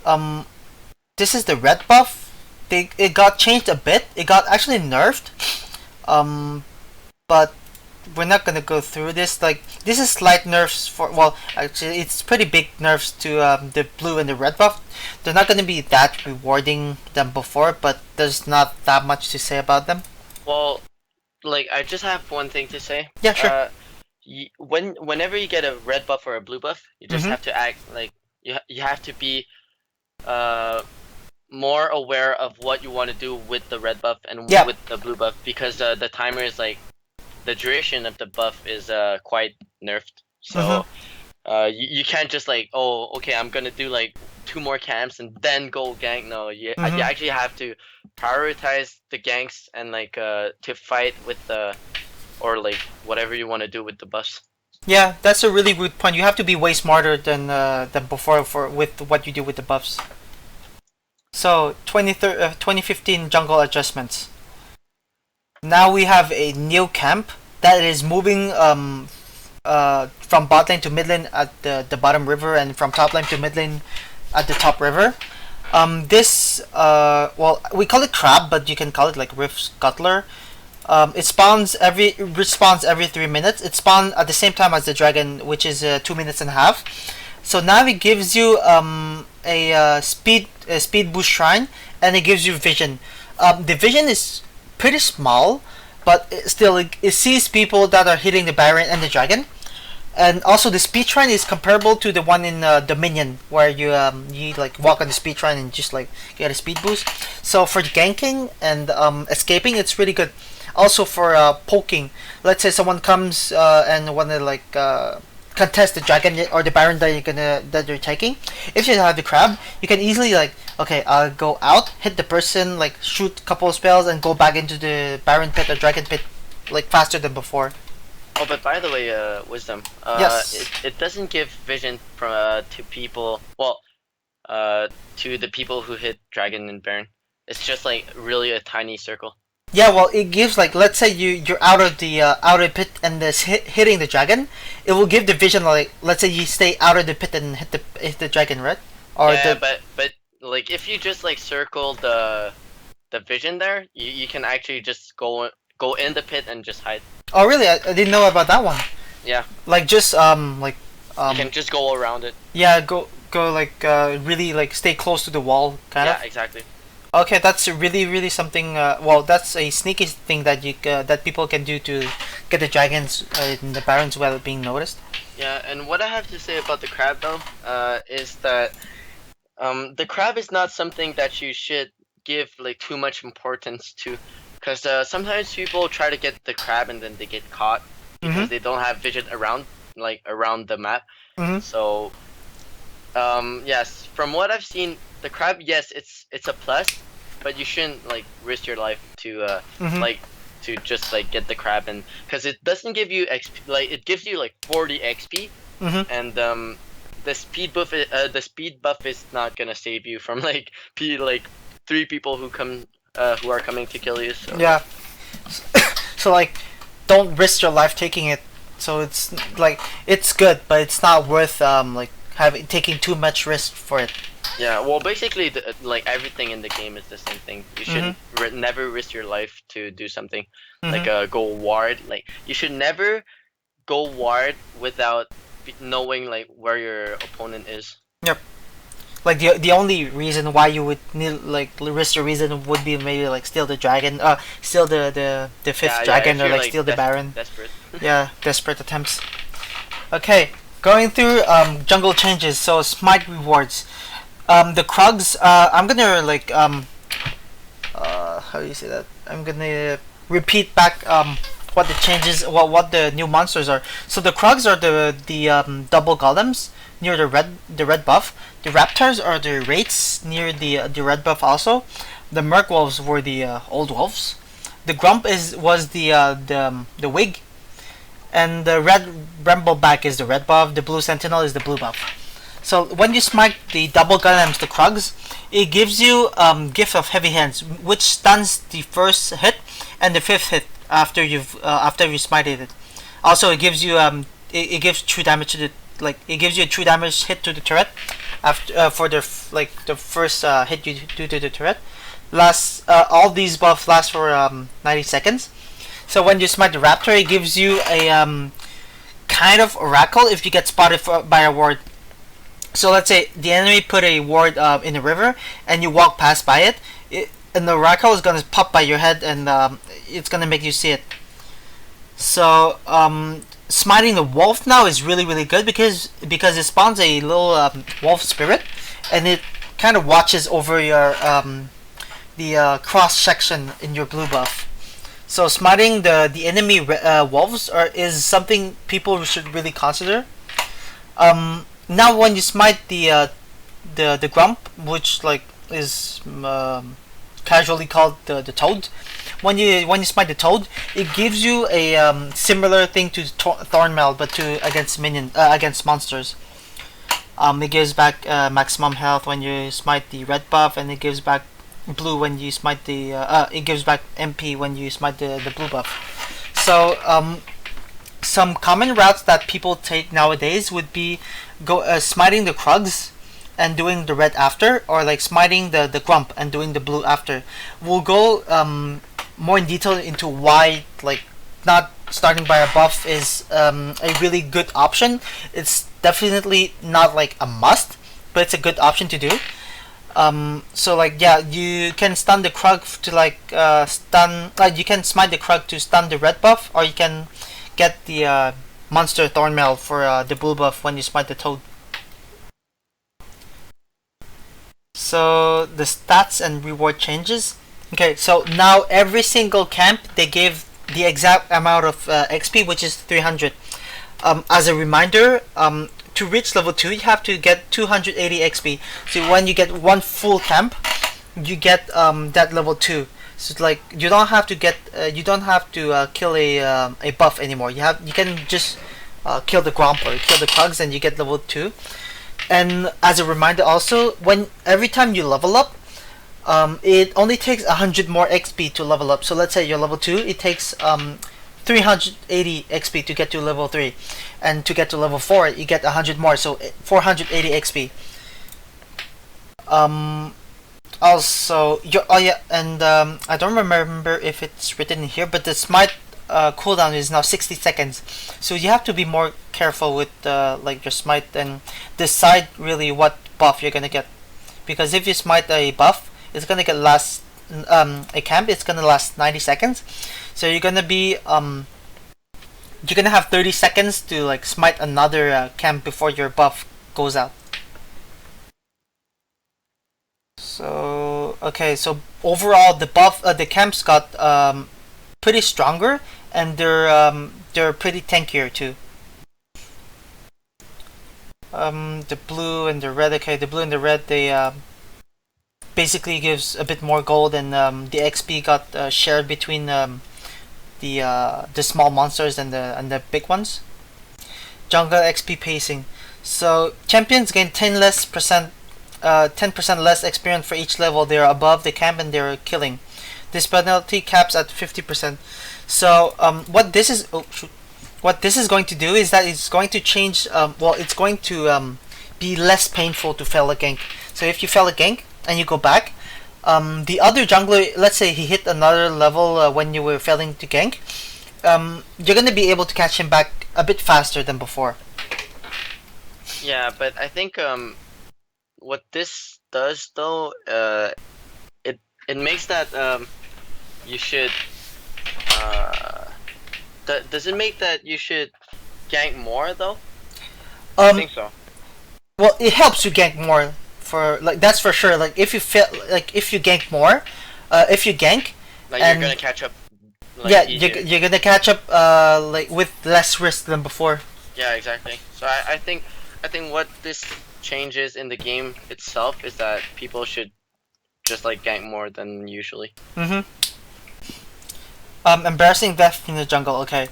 Um, this is the red buff. It got changed a bit. It got actually nerfed. But we're not gonna go through this. Like this is slight nerfs for, well, actually it's pretty big nerfs to the blue and the red buff. They're not gonna be that rewarding than before, but there's not that much to say about them. Well, like I just have one thing to say. Yeah, sure. Whenever you get a red buff or a blue buff, you just Mhm. have to act like you have to be uh more aware of what you want to do with the red buff and Yeah. with the blue buff, because the timer is like the duration of the buff is quite nerfed. So you can't just like, oh, okay, I'm gonna do like 2 more camps and then go gank. No, you actually have to prioritize the ganks and like to fight with the, or like whatever you want to do with the buffs. Yeah, that's a really good point. You have to be way smarter than before for with what you do with the buffs. So 2015 jungle adjustments. Now we have a new camp that is moving from bot lane to mid lane at the bottom river, and from top lane to mid lane at the top river. This well, we call it crab, but you can call it like Rift Scuttler. It respawns every 3 minutes. It spawns at the same time as the dragon, which is 2 minutes and a half. So now it gives you a speed boost shrine, and it gives you vision. The vision is pretty small, but it sees people that are hitting the Baron and the dragon. And also the speed shrine is comparable to the one in Dominion, where you like walk on the speed shrine and just like get a speed boost. So for ganking and escaping, it's really good. Also for poking, let's say someone comes and wanna like contest the dragon or the Baron that you're taking. If you have the crab, you can easily like, okay, I'll go out, hit the person, like shoot a couple of spells, and go back into the Baron pit or dragon pit like faster than before. Oh, but by the way, Wisdom, Yes. it doesn't give vision to people. Well, to the people who hit dragon and baron. It's just like really a tiny circle. Yeah, well, it gives like, let's say you're out of the outer pit and this hitting the dragon, it will give the vision like, let's say you stay out of the pit and hit the dragon, right? Or Yeah, the but like if you just like circle the vision there, you can actually just go in the pit and just hide. oh really? I didn't know about that one. Yeah, Like just you can just go around it. yeah, go like really like stay close to the wall kind Yeah, of. exactly. Okay, that's really something. Well, that's a sneaky thing that that people can do to get the dragons in the barons without being noticed. Yeah, and what I have to say about the crab though, is that the crab is not something that you should give like too much importance to, because sometimes people try to get the crab and then they get caught because they don't have vision around the map. So yes, from what I've seen, the crab, yes, it's a plus, but you shouldn't like risk your life to like to just like get the crab, and because it doesn't give you XP, like it gives you like 40 XP, and the speed buff is not gonna save you from like like 3 people who are coming to kill you. So. Yeah. So like, don't risk your life taking it. So it's like it's good, but it's not worth like taking too much risk for it. Yeah, well, basically, like everything in the game is the same thing. You should never risk your life to do something, like go ward. Like you should never go ward without knowing like where your opponent is. Yep. Like the only reason why you would need like risk your reason would be maybe like steal the dragon, steal the fifth dragon, or like steal the baron. Desperate. Yeah, desperate attempts. Okay, going through jungle changes. So smite rewards. The Krugs. I'm gonna like how do you say that? I'm gonna repeat back what the changes, what the new monsters are. So the Krugs are the double golems near the red buff. The Raptors are the wraiths near the red buff also. The Merc Wolves were the old wolves. The Grump was the wig, and the red Brambleback is the red buff. The blue Sentinel is the blue buff. So when you smite the double golems, the Krugs, it gives you Gift of Heavy Hands, which stuns the first hit and the fifth hit after you smited it. Also, it gives you it gives true damage to the it gives you a true damage hit to the turret after for the the first hit you do to the turret. All these buffs last for 90 seconds. So when you smite the Raptor, it gives you a kind of oracle if you get spotted by a ward. So let's say the enemy put a ward in the river and you walk past by it, and the oracle is gonna pop by your head, and it's gonna make you see it. So smiting the wolf now is really good because it spawns a little wolf spirit, and it kind of watches over your the cross section in your blue buff. So smiting the enemy wolves is something people should really consider. Now when you smite the Grump, which like is casually called the Toad, when you smite the Toad, it gives you a similar thing to Thornmail, but against monsters. It gives back maximum health when you smite the red buff, and it gives back blue when you smite the it gives back MP when you smite the blue buff. So some common routes that people take nowadays would be smiting the Krugs and doing the red after, or like smiting the Grump and doing the blue after. We'll go more in detail into why like not starting by a buff is a really good option. It's definitely not like a must, but it's a good option to do. So like yeah, you can stun the Krug to you can smite the Krug to stun the red buff, or you can get the monster Thornmail for the blue buff when you smite the Toad. So the stats and reward changes. Okay, so now every single camp they gave the exact amount of XP, which is 300. As a reminder, to reach level 2 you have to get 280 XP. So when you get one full camp, you get that level 2. So it's like you don't have to kill a buff anymore. You can just kill the Grump or kill the Krugs and you get level 2. And as a reminder also, every time you level up, It only takes 100 more XP to level up. So let's say you're level 2, it takes 380 XP to get to level 3, and to get to level 4 you get 100 more, so 480 XP. Also, oh yeah, and I don't remember if it's written in here, but the smite cooldown is now 60 seconds, so you have to be more careful with like your smite and decide really what buff you're gonna get, because if you smite a buff, it's gonna get last a camp, it's gonna last 90 seconds, so you're gonna be you're gonna have 30 seconds to like smite another camp before your buff goes out. So okay, so overall the buff the camps got pretty stronger, and they're pretty tankier too. The blue and the red, okay, the blue and the red, they basically gives a bit more gold, and the XP got shared between the small monsters and the big ones. Jungle XP pacing. So champions gain 10% less experience for each level they are above the camp and they're killing. This penalty caps at 50%. So what this is going to do is that it's going to change. It's going to be less painful to fail a gank. So if you fail a gank and you go back, the other jungler, let's say he hit another level when you were failing to gank, you're gonna be able to catch him back a bit faster than before. Yeah, but I think what this does though, it makes that you should does it make that you should gank more though? I think so. Well, it helps you gank more, for like, that's for sure. Like if you fail, like if you gank more, if you gank, like you're gonna catch up. Like, yeah, you're gonna catch up like with less risk than before. Yeah, exactly. So I think what this changes in the game itself is that people should just like gank more than usually. Embarrassing death in the jungle. Okay,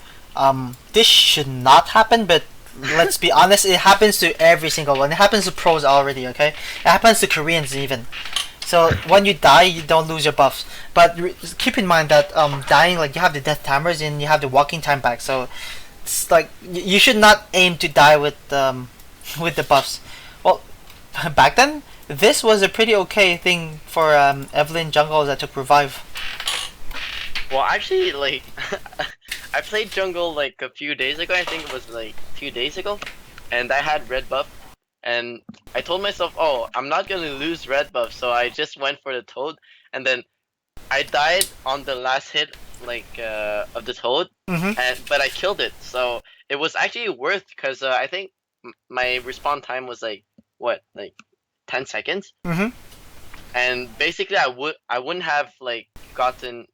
this should not happen, but let's be honest, it happens to every single one. It happens to pros already. Okay, it happens to Koreans even. So when you die, you don't lose your buffs. But keep in mind that dying, like, you have the death timers and you have the walking time back. So it's like you should not aim to die with the buffs. Well, back then, this was a pretty okay thing for Evelyn jungle that took revive. Well, actually, like, I played jungle like a few days ago. I think it was like 2 days ago, and I had red buff, and I told myself, oh, I'm not gonna lose red buff, so I just went for the toad, and then I died on the last hit, like of the toad, but I killed it, so it was actually worth, because I think my respawn time was like what, like 10 seconds, and basically I wouldn't have like gotten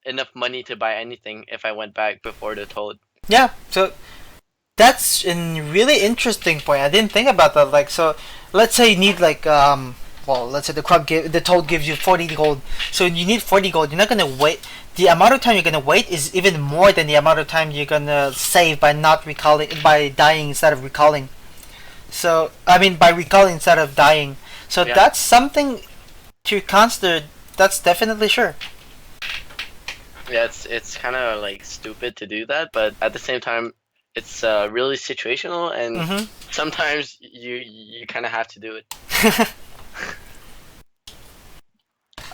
enough money to buy anything if I went back before the toad. Yeah, so that's a really interesting point. I didn't think about that. Like, so let's say you need like let's say the toad gives you 40 gold. So you need 40 gold. You're not gonna wait. The amount of time you're gonna wait is even more than the amount of time you're gonna save by not recalling, by dying instead of recalling. So I mean, by recalling instead of dying. So yeah, that's something to consider. That's definitely sure. Yeah, it's kind of like stupid to do that, but at the same time, it's really situational, and sometimes you kind of have to do it.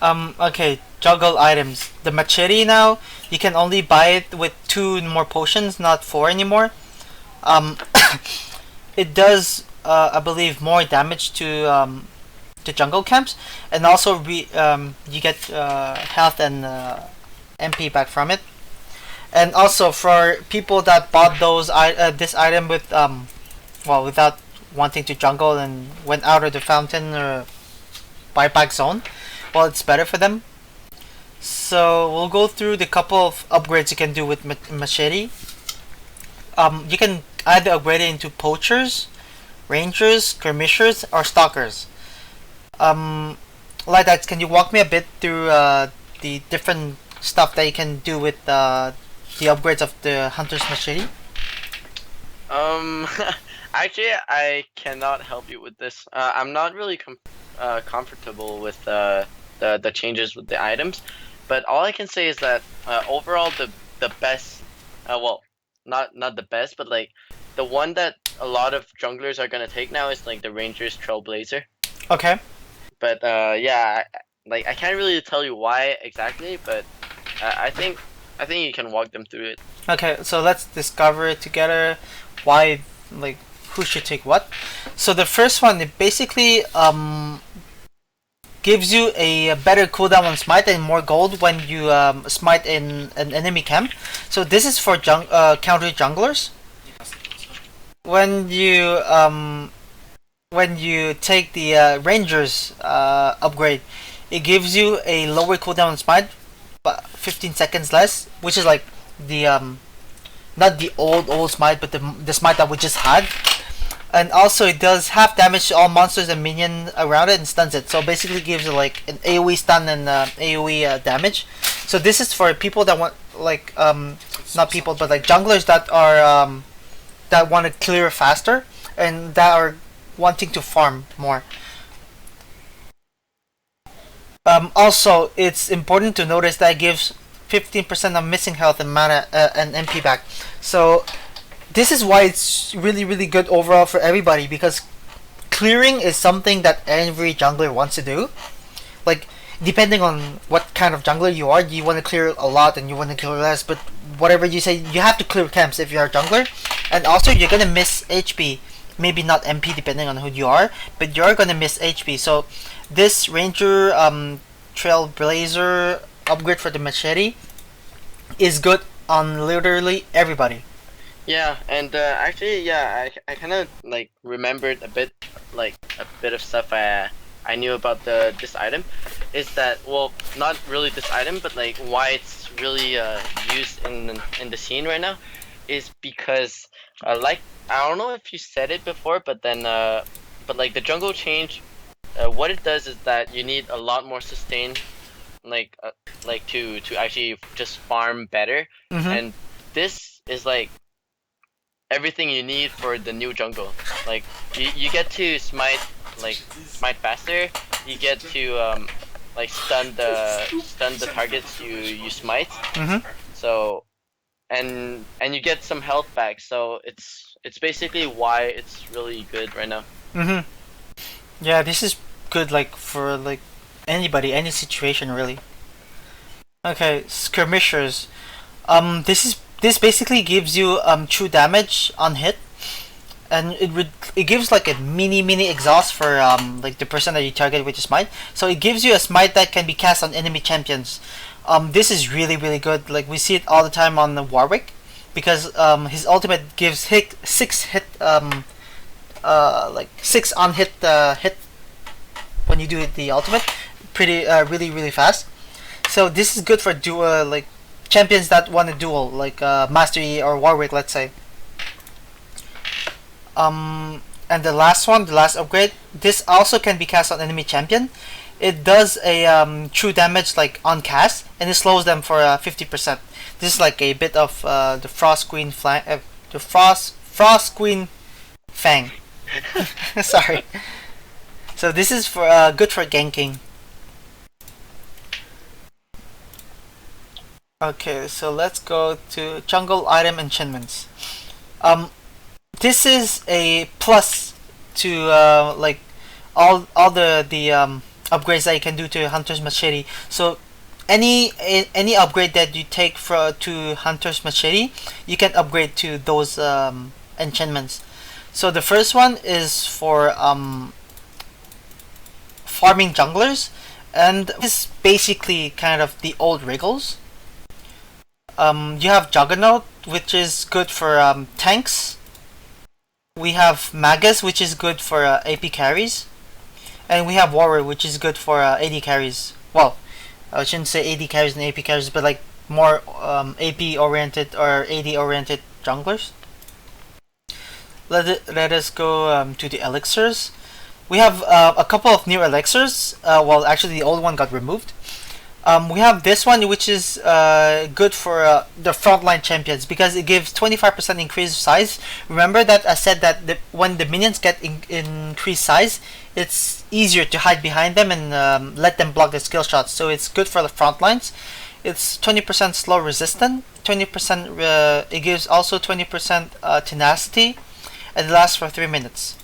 Okay, juggle items. The machete now, you can only buy it with 2 more potions, not 4 anymore. It does, I believe, more damage to jungle camps, and also you get health and MP back from it. And also for people that bought this item with without wanting to jungle and went out of the fountain or buyback zone, well, it's better for them. So we'll go through the couple of upgrades you can do with machete. You can either upgrade it into poachers, rangers, skirmishers, or stalkers. LightDatz, can you walk me a bit through the different stuff that you can do with the upgrades of the hunter's machete? Actually, I cannot help you with this. I'm not really comfortable with the changes with the items. But all I can say is that overall the best, well, not the best, but like the one that a lot of junglers are gonna take now is like the Ranger's Trailblazer. Okay. But yeah, like I can't really tell you why exactly, but I think you can walk them through it. Okay, so let's discover it together. Why, like, who should take what? So the first one, it basically gives you a better cooldown on smite and more gold when you smite in an enemy camp. So this is for counter junglers. When you take the Rangers upgrade, it gives you a lower cooldown on smite, but 15 seconds less, which is like the not the old smite, but the smite that we just had. And also it does half damage to all monsters and minion around it and stuns it. So basically gives it like an AoE stun and AoE damage. So this is for people that want like not people but like junglers that are that want to clear faster and that are wanting to farm more. Also, it's important to notice that it gives 15% of missing health and mana and MP back. So this is why it's really good overall for everybody, because clearing is something that every jungler wants to do. Like, depending on what kind of jungler you are, you want to clear a lot and you want to clear less, but whatever you say, you have to clear camps if you're a jungler. And also you're gonna miss HP, maybe not MP depending on who you are, but you're gonna miss HP. So this Ranger Trailblazer upgrade for the machete is good on literally everybody. Yeah, and actually, yeah, I kind of like remembered a bit of stuff I knew about this item. Is that, well, not really this item, but like why it's really used in the scene right now, is because like I don't know if you said it before, but then but like the jungle change, what it does is that you need a lot more sustain, like to actually just farm better, and this is like everything you need for the new jungle. Like you get to smite faster. You get to like stun the targets you smite. So and you get some health back. So it's basically why it's really good right now. Yeah, this is good like for like anybody, any situation really. Okay, skirmishers. This basically gives you true damage on hit, and it gives like a mini exhaust for like the person that you target with your smite. So it gives you a smite that can be cast on enemy champions. This is really good. Like we see it all the time on the Warwick, because his ultimate gives 6 hit like 6 on hit hit when you do the ultimate, pretty really fast. So this is good for dual like champions that want to duel, like Mastery or Warwick, let's say. And the last one, the last upgrade, this also can be cast on enemy champion. It does a true damage like on cast, and it slows them for 50%. This is like a bit of the Frost Queen the Frost Queen Fang. Sorry. So this is for good for ganking. Okay, so let's go to jungle item enchantments. This is a plus to like all the upgrades that you can do to Hunter's Machete. So any upgrade that you take to Hunter's Machete, you can upgrade to those enchantments. So the first one is for farming junglers, and this is basically kind of the old Wriggles. You have Juggernaut, which is good for tanks. We have Magus, which is good for AP carries. And we have Warrior, which is good for AD carries. Well, I shouldn't say AD carries and AP carries, but like more AP oriented or AD oriented junglers. Let us go to the elixirs. We have a couple of new elixirs. Well, actually the old one got removed. We have this one, which is good for the frontline champions because it gives 25% increased size. Remember that I said that when the minions get increased size, it's easier to hide behind them and let them block the skill shots. So it's good for the front lines. It's 20% slow resistant, 20%. It gives also 20% tenacity, and it lasts for 3 minutes.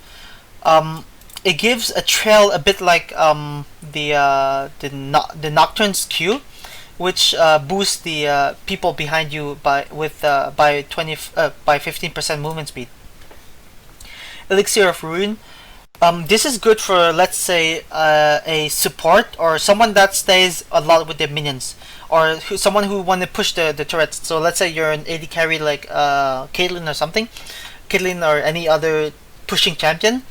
It gives a trail a bit like the Nocturne's Q, which boosts the people behind you by 15% movement speed. Elixir of Ruin. This is good for, let's say, a support or someone that stays a lot with their minions, or someone who want to push the turrets. So let's say you're an AD carry like Caitlyn or something, Caitlyn or any other pushing champion.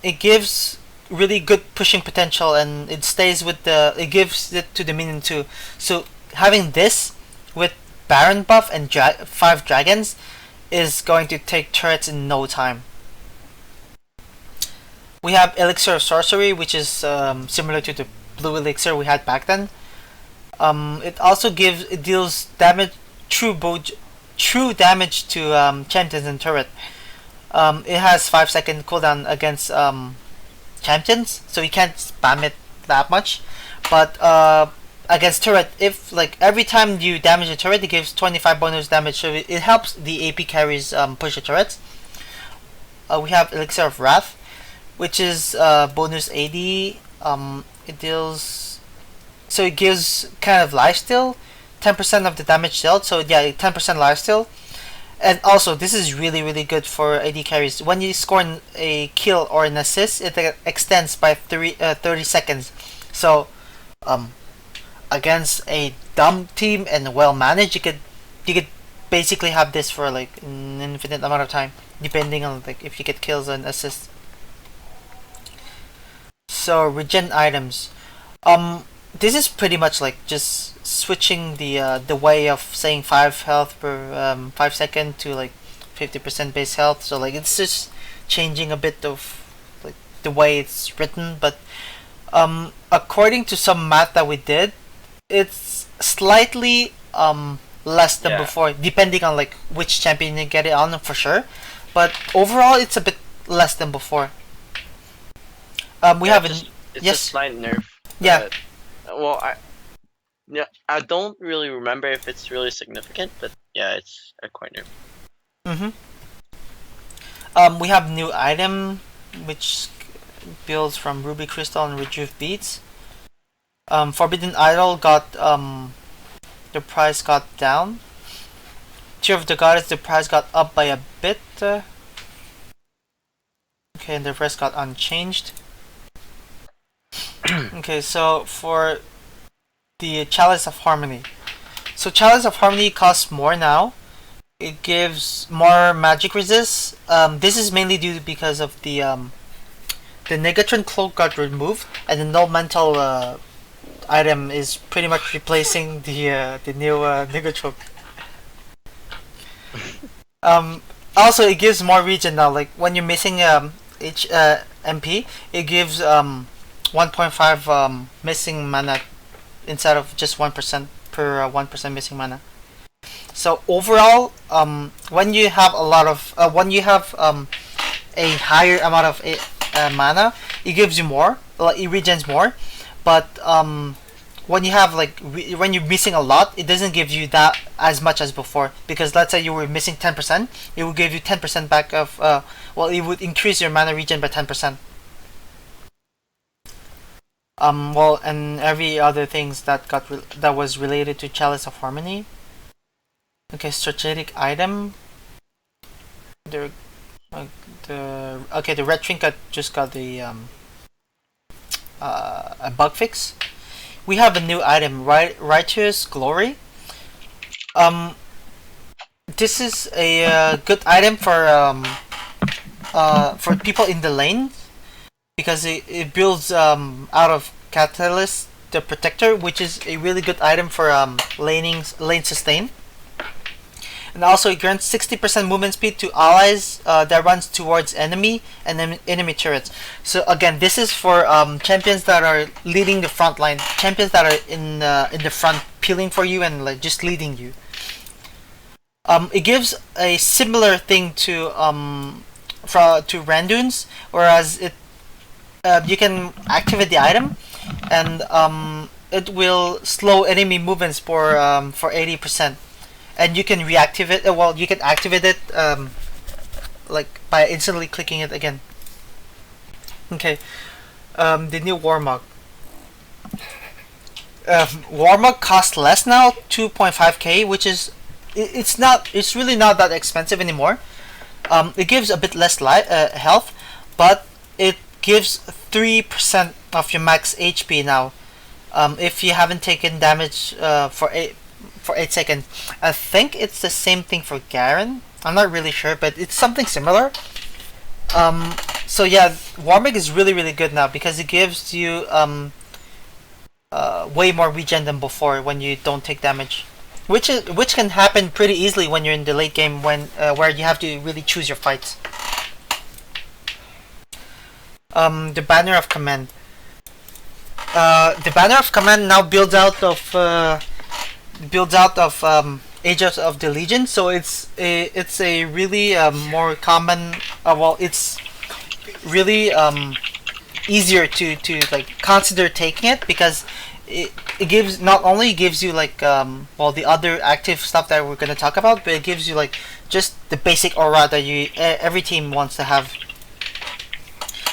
It gives really good pushing potential, and it stays with it gives it to the minion too. So having this with Baron buff and 5 dragons is going to take turrets in no time. We have Elixir of Sorcery, which is similar to the blue elixir we had back then. It also deals damage, true damage to champions and turret. It has 5-second cooldown against champions, so you can't spam it that much. But against turret, if like every time you damage a turret, it gives 25 bonus damage, so it helps the AP carries push the turrets. We have Elixir of Wrath, which is bonus AD. It deals, so it gives kind of lifesteal, 10% of the damage dealt. So yeah, 10% lifesteal. And also, this is really good for AD carries. When you score a kill or an assist, it extends by 30 seconds. So, against a dumb team and well managed, you could basically have this for like an infinite amount of time, depending on like if you get kills and assists. So regen items. This is pretty much like just switching the way of saying 5 health per 5 second to like 50% base health. So like it's just changing a bit of like the way it's written, but according to some math that we did, it's slightly less than before, depending on like which champion you get it on for sure. But overall, it's a bit less than before. We have it's a slight nerf. Yeah. Well, I don't really remember if it's really significant, but yeah, it's quite nerf. We have new item, which builds from Ruby Crystal and Rejuve Beads. Forbidden Idol got the price got down. Tear of the Goddess, the price got up by a bit. Okay, and the rest got unchanged. Okay, so for the Chalice of Harmony. So Chalice of Harmony costs more now. It gives more magic resist. This is mainly due because of the Negatron cloak got removed, and the null mental item is pretty much replacing the new Negatron. Also, it gives more regen now. Like when you're missing MP, it gives 1.5 missing mana instead of just 1% per 1% missing mana. So overall, when you have a lot of a higher amount of mana, it gives you more, like it regens more. But when you have when you're missing a lot, it doesn't give you that as much as before. Because let's say you were missing 10%, it will give you 10% back of it would increase your mana regen by 10%. And every other things that that was related to Chalice of Harmony. Okay, strategic item. The red trinket just got the a bug fix. We have a new item, Righteous Glory. This is a good item for people in the lane, because it builds out of Catalyst the Protector, which is a really good item for lane sustain. And also it grants 60% movement speed to allies that runs towards enemy and then enemy turrets. So again, this is for champions that are leading the front line, champions that are in the front, peeling for you and like just leading you. It gives a similar thing to Randuin's, whereas it you can activate the item, and it will slow enemy movements for 80%, and you can reactivate. Well, you can activate it like by instantly clicking it again. Okay, the new Warmog. Warmog costs less now, 2.5k, which is it's really not that expensive anymore. It gives a bit less health, but it gives 3% of your max HP now. If you haven't taken damage for 8 seconds. I think it's the same thing for Garen. I'm not really sure, but it's something similar. So yeah, Warmog is really good now because it gives you way more regen than before when you don't take damage, which can happen pretty easily when you're in the late game where you have to really choose your fights. The Banner of Command. The Banner of Command now builds out of Age of the Legion, so it's a really more common. It's really easier to like consider taking it because it gives not only gives you like the other active stuff that we're gonna talk about, but it gives you like just the basic aura that every team wants to have.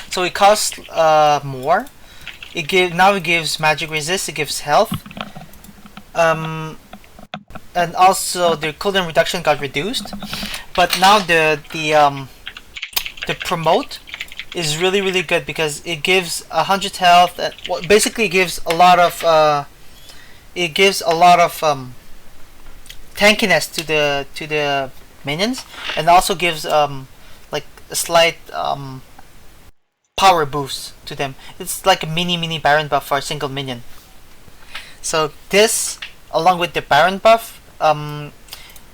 So it costs more. It gives magic resist. It gives health. And also the cooldown reduction got reduced, but now the promote is really good because it gives 100 health. Basically gives a lot of tankiness to the minions, and also gives like a slight power boost to them. It's like a mini Baron buff for a single minion. So this, along with the Baron buff,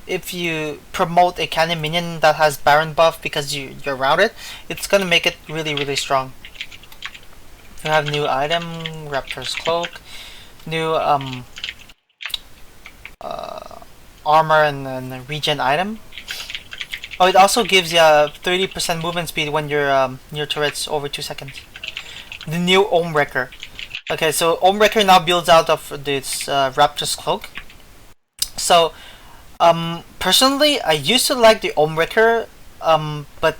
if you promote a cannon minion that has Baron buff because you're around it, it's gonna make it really strong. You have new item, Raptor's Cloak, new armor and regen item. Oh, it also gives you 30% movement speed when you're near turrets over 2 seconds. The new Omewrecker. Okay, so Omewrecker now builds out of this Raptor's Cloak. So, personally, I used to like the Omewrecker, but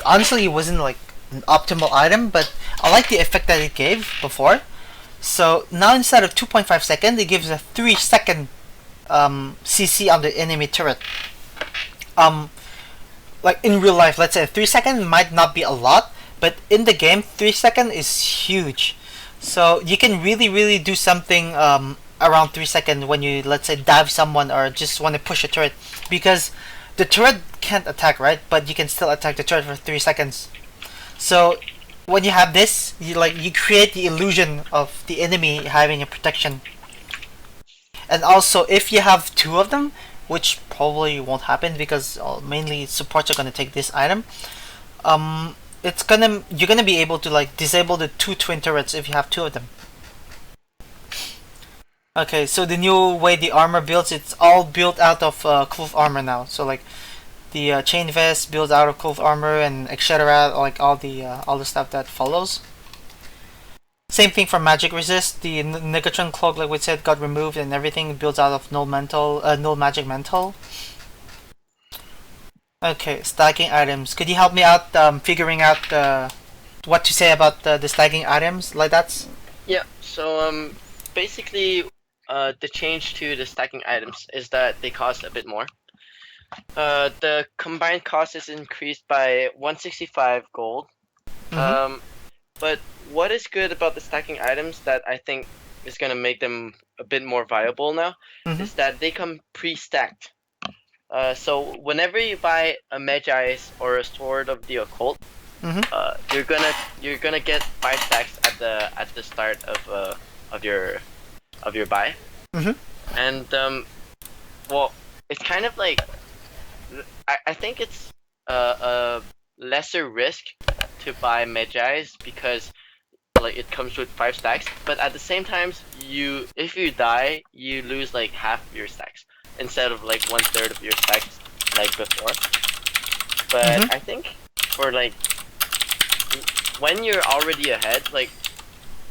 honestly, it wasn't like an optimal item, but I like the effect that it gave before. So now instead of 2.5 seconds, it gives a 3 second CC on the enemy turret. Like in real life, let's say 3 seconds might not be a lot, but in the game, 3 seconds is huge. So you can really do something around 3 seconds when you, let's say, dive someone or just want to push a turret, because the turret can't attack, right? But you can still attack the turret for 3 seconds. So when you have this, you create the illusion of the enemy having a protection. And also, if you have 2 of them, which probably won't happen because mainly supports are gonna take this item, you're gonna be able to like disable the 2 twin turrets if you have 2 of them. Okay, so the new way the armor builds, it's all built out of cloth armor now. So like the chain vest builds out of cloth armor, and etc. Like all the stuff that follows. Same thing for magic resist. The Negatron cloak, like we said, got removed, and everything builds out of null magic mental. Okay, stacking items. Could you help me out figuring out what to say about the stacking items, LightDatz? Yeah. So basically, the change to the stacking items is that they cost a bit more. The combined cost is increased by 165 gold. Mm-hmm. But what is good about the stacking items that I think is gonna make them a bit more viable now is that they come pre-stacked. So whenever you buy a Magi's or a Sword of the Occult, you're gonna get 5 stacks at the start of your buy. And well, it's kind of like I think it's a lesser risk to buy Magi's because like it comes with 5 stacks, but at the same time, if you die, you lose like half your stacks instead of like 1/3 of your stacks like before. But I think for like when you're already ahead, like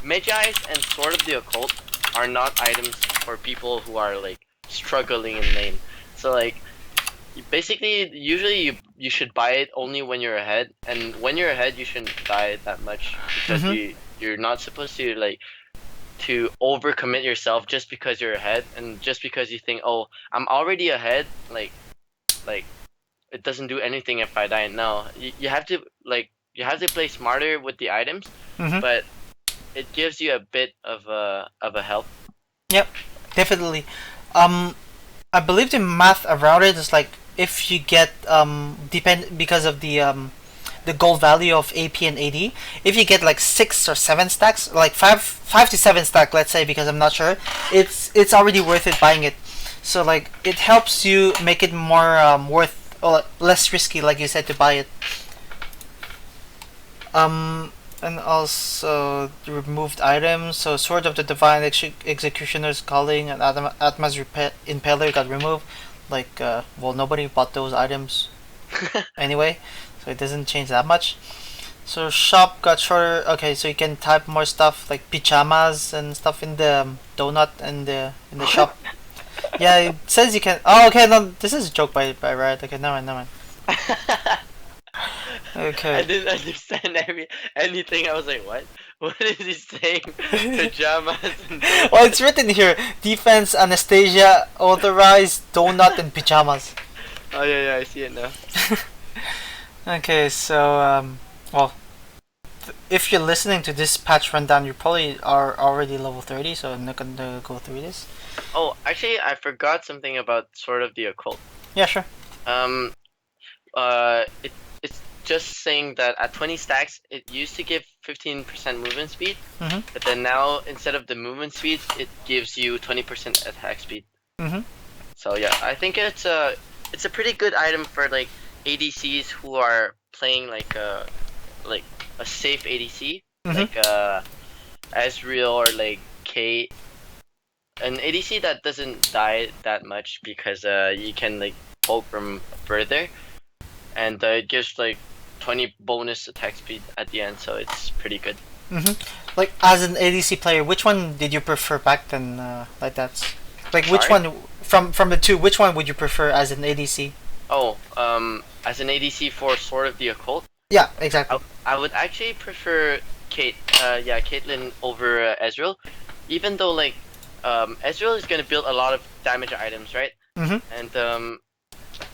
Magi's and Sword of the Occult are not items for people who are like struggling in lane. So like basically, usually you should buy it only when you're ahead, and when you're ahead, you shouldn't buy it that much because you're not supposed to like to overcommit yourself just because you're ahead and just because you think, oh, I'm already ahead, like it doesn't do anything if I die. No, you have to play smarter with the items, but it gives you a bit of a help. Yep, definitely. I believe the math around it is like if you get depend because of the gold value of AP and AD. If you get like 6 or 7 stacks, like five to 7 stack, let's say, because I'm not sure, it's already worth it buying it. So like it helps you make it more worth or less risky, like you said, to buy it. And also the removed items. So Sword of the Divine Executioner's Calling and Atma's Impaler got removed. Like, well, nobody bought those items anyway, so it doesn't change that much. So shop got shorter. Okay, so you can type more stuff like pajamas and stuff in the donut and in the shop. Yeah, it says you can. Oh, okay, no, this is a joke by Riot. Okay, never mind. Okay. I didn't understand anything. I was like, what? What is he saying? Pajamas and well, it's written here. Defense, Anastasia, authorized, donut, and pajamas. Oh, yeah, I see it now. Okay, so, well, if you're listening to this patch rundown, you probably are already level 30, so I'm not gonna go through this. Oh, actually, I forgot something about Sword of the Occult. Yeah, sure. It's just saying that at 20 stacks, it used to give 15% movement speed, but then now instead of the movement speed, it gives you 20% attack speed. So yeah, I think it's a pretty good item for like ADCs who are playing like a safe ADC, like Ezreal or like Kate, an ADC that doesn't die that much because you can like poke from further, and it gives like 20 bonus attack speed at the end, so it's pretty good. Like as an ADC player, which one did you prefer back then? LightDatz? Like which one from the two? Which one would you prefer as an ADC? Oh, as an ADC for Sword of the Occult. Yeah, exactly. I would actually prefer Caitlyn over Ezreal, even though like Ezreal is gonna build a lot of damage items, right? And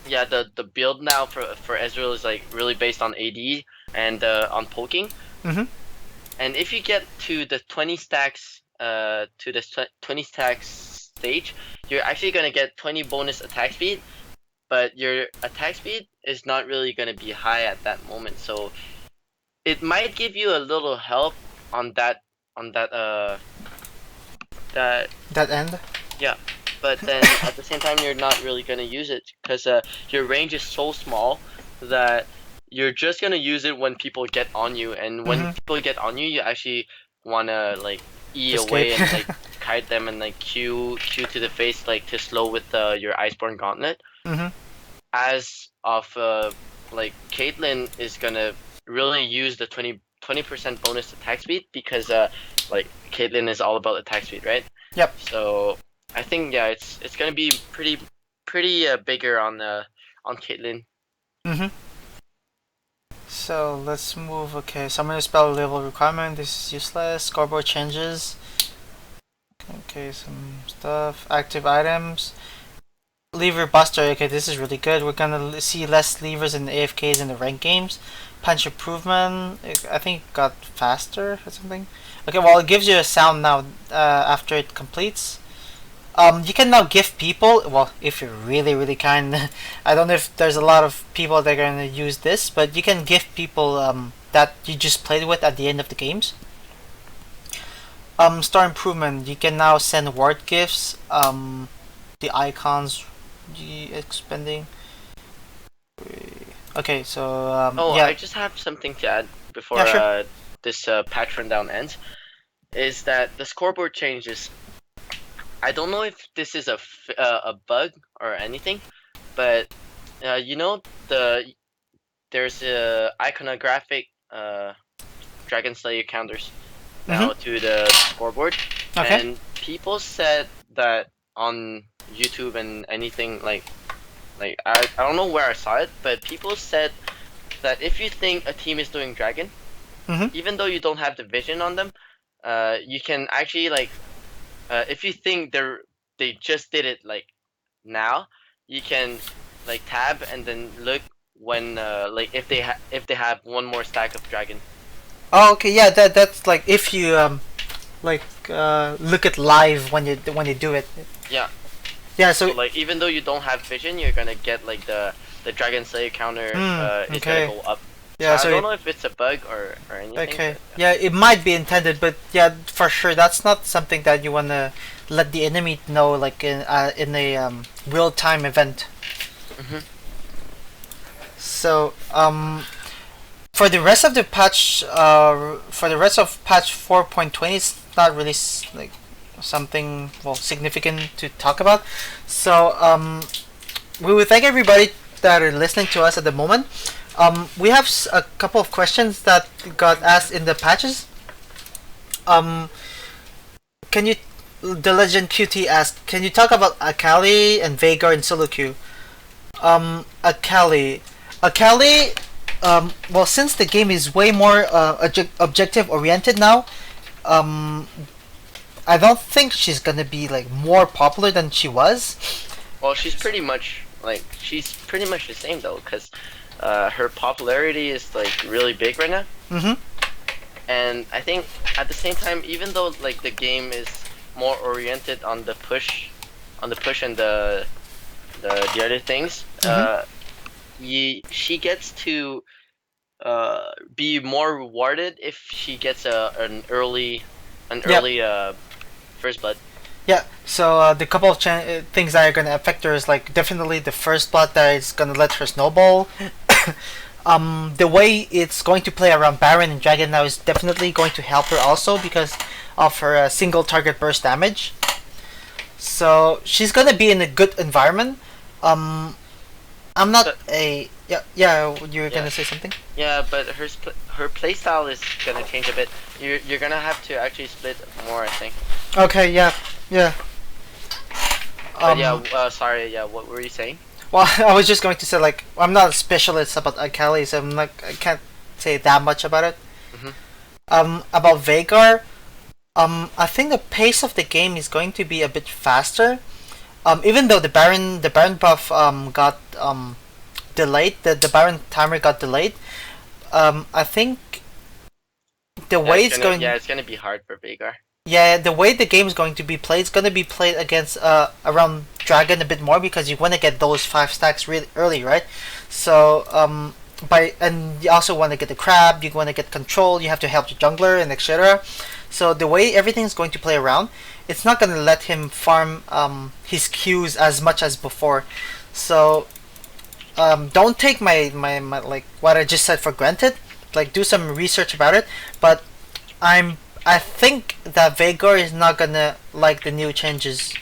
yeah, the build now for Ezreal is like really based on AD and on poking. And if you get to the 20 stacks stage, you're actually gonna get 20 bonus attack speed, but your attack speed is not really gonna be high at that moment. So it might give you a little help on that end. Yeah. But then at the same time, you're not really gonna use it because your range is so small that you're just gonna use it when people get on you, and when people get on you, you actually wanna like Escape. away and like kite them and like Q to the face like to slow with your Iceborne Gauntlet. As of like Caitlyn is gonna really use the 20% bonus attack speed because like Caitlyn is all about attack speed, right? Yep. So I think yeah, it's gonna be pretty bigger on Caitlyn. So let's move. Okay, so I'm gonna spell level requirement. This is useless. Scoreboard changes. Okay, some stuff. Active items. Lever Buster. Okay, this is really good. We're gonna see less levers and AFKs in the ranked games. Punch improvement. I think it got faster or something. Okay, well it gives you a sound now after it completes. You can now gift people, well, if you're really kind. I don't know if there's a lot of people that are going to use this, but you can gift people that you just played with at the end of the games. Star improvement, you can now send ward gifts. The icons expanding. Okay, so Oh, yeah, I just have something to add before yeah, sure. this patch rundown ends. Is that the scoreboard changes? I don't know if this is a bug or anything, but you know there's a iconographic Dragon Slayer counters Mhm. now to the scoreboard, Okay. and people said that on YouTube and anything like I don't know where I saw it, but people said that if you think a team is doing dragon, Mhm. even though you don't have the vision on them, you can actually like if you think they just did it like now, you can like tab and then look when like if they have one more stack of dragon. Oh, okay. Yeah, that's like if you like look at live when you do it. Yeah. Yeah. So So. like even though you don't have vision, you're gonna get like the dragon slayer counter is gonna Okay. go up. So Yeah. I So don't it, know if it's a bug or anything. okay. But Yeah, it might be intended, but yeah, for sure, that's not something that you wanna let the enemy know, like in a real time event. yeah. So for the rest of the patch, for the rest of patch 4.20, it's not really like something well significant to talk about. So we would thank everybody that are listening to us at the moment. We have a couple of questions that got asked in the patches. Um, can you, the Legend QT asked, can you talk about Akali and Veigar in solo queue? Akali, Akali. Well, since the game is way more objective oriented now, um, I don't think she's gonna be like more popular than she was. Well, she's pretty much the same though, because her popularity is like really big right now. Mm-hmm. And I think at the same time, even though like the game is more oriented on the push and the other things, Mm-hmm. she gets to be more rewarded if she gets an Yep. early first blood. Yeah. So the couple of things that are gonna affect her is like definitely the first blood that is gonna let her snowball. The way it's going to play around Baron and Dragon now is definitely going to help her also because of her single target burst damage. So she's gonna be in a good environment. Um, I'm not But a yeah. You were yeah, gonna say something? yeah, but her playstyle is gonna change a bit. You're gonna have to actually split more, I think. Okay. Yeah. Yeah. But yeah, Um. sorry, yeah, what were you saying? Well, I was just going to say like I'm not a specialist about Akali, so I can't say that much about it. Hmm. About Veigar, I think the pace of the game is going to be a bit faster. Even though the Baron buff got delayed, the Baron timer got delayed. I think the way it's going, It's gonna be hard for Veigar. yeah, the way the game is going to be played is going to be played against around Dragon a bit more because you want to get those 5 stacks really early, right? So and you also want to get the crab, you want to get control, you have to help the jungler and etc. So the way everything is going to play around, it's not going to let him farm his Qs as much as before. So don't take my like what I just said for granted. Like do some research about it. But I think that Veigar is not gonna like the new changes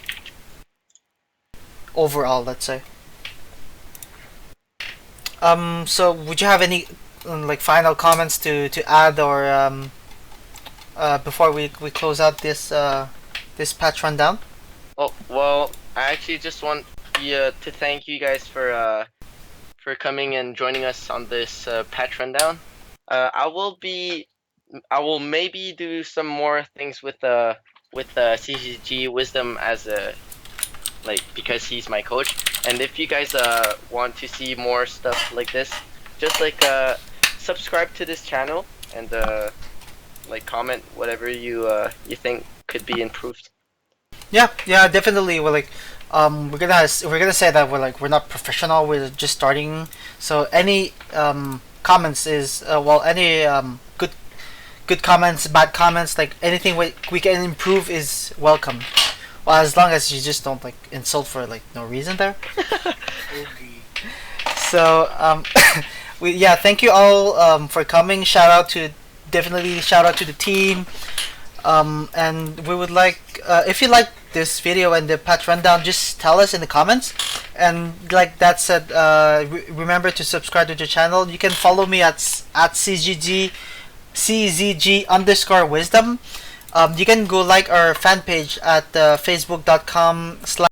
overall. Let's say. So would you have any like final comments to add or before we close out this patch rundown? Oh well, I actually just want to thank you guys for coming and joining us on this patch rundown. I will be I will maybe do some more things with CZG Wisdom as a like because he's my coach. And if you guys want to see more stuff like this, just like subscribe to this channel and like comment whatever you think could be improved. Yeah, yeah, definitely. We're like, we're gonna say that we're not professional. We're just starting. So any comments is well, any good comments, bad comments, like anything we can improve is welcome. Well, as long as you just don't like insult for like no reason there. So thank you all for coming. Definitely shout out to the team. And we would like, if you like this video and the patch rundown, just tell us in the comments. And like that said, remember to subscribe to the channel. You can follow me at CZG_wisdom. You can go like our fan page at facebook.com/.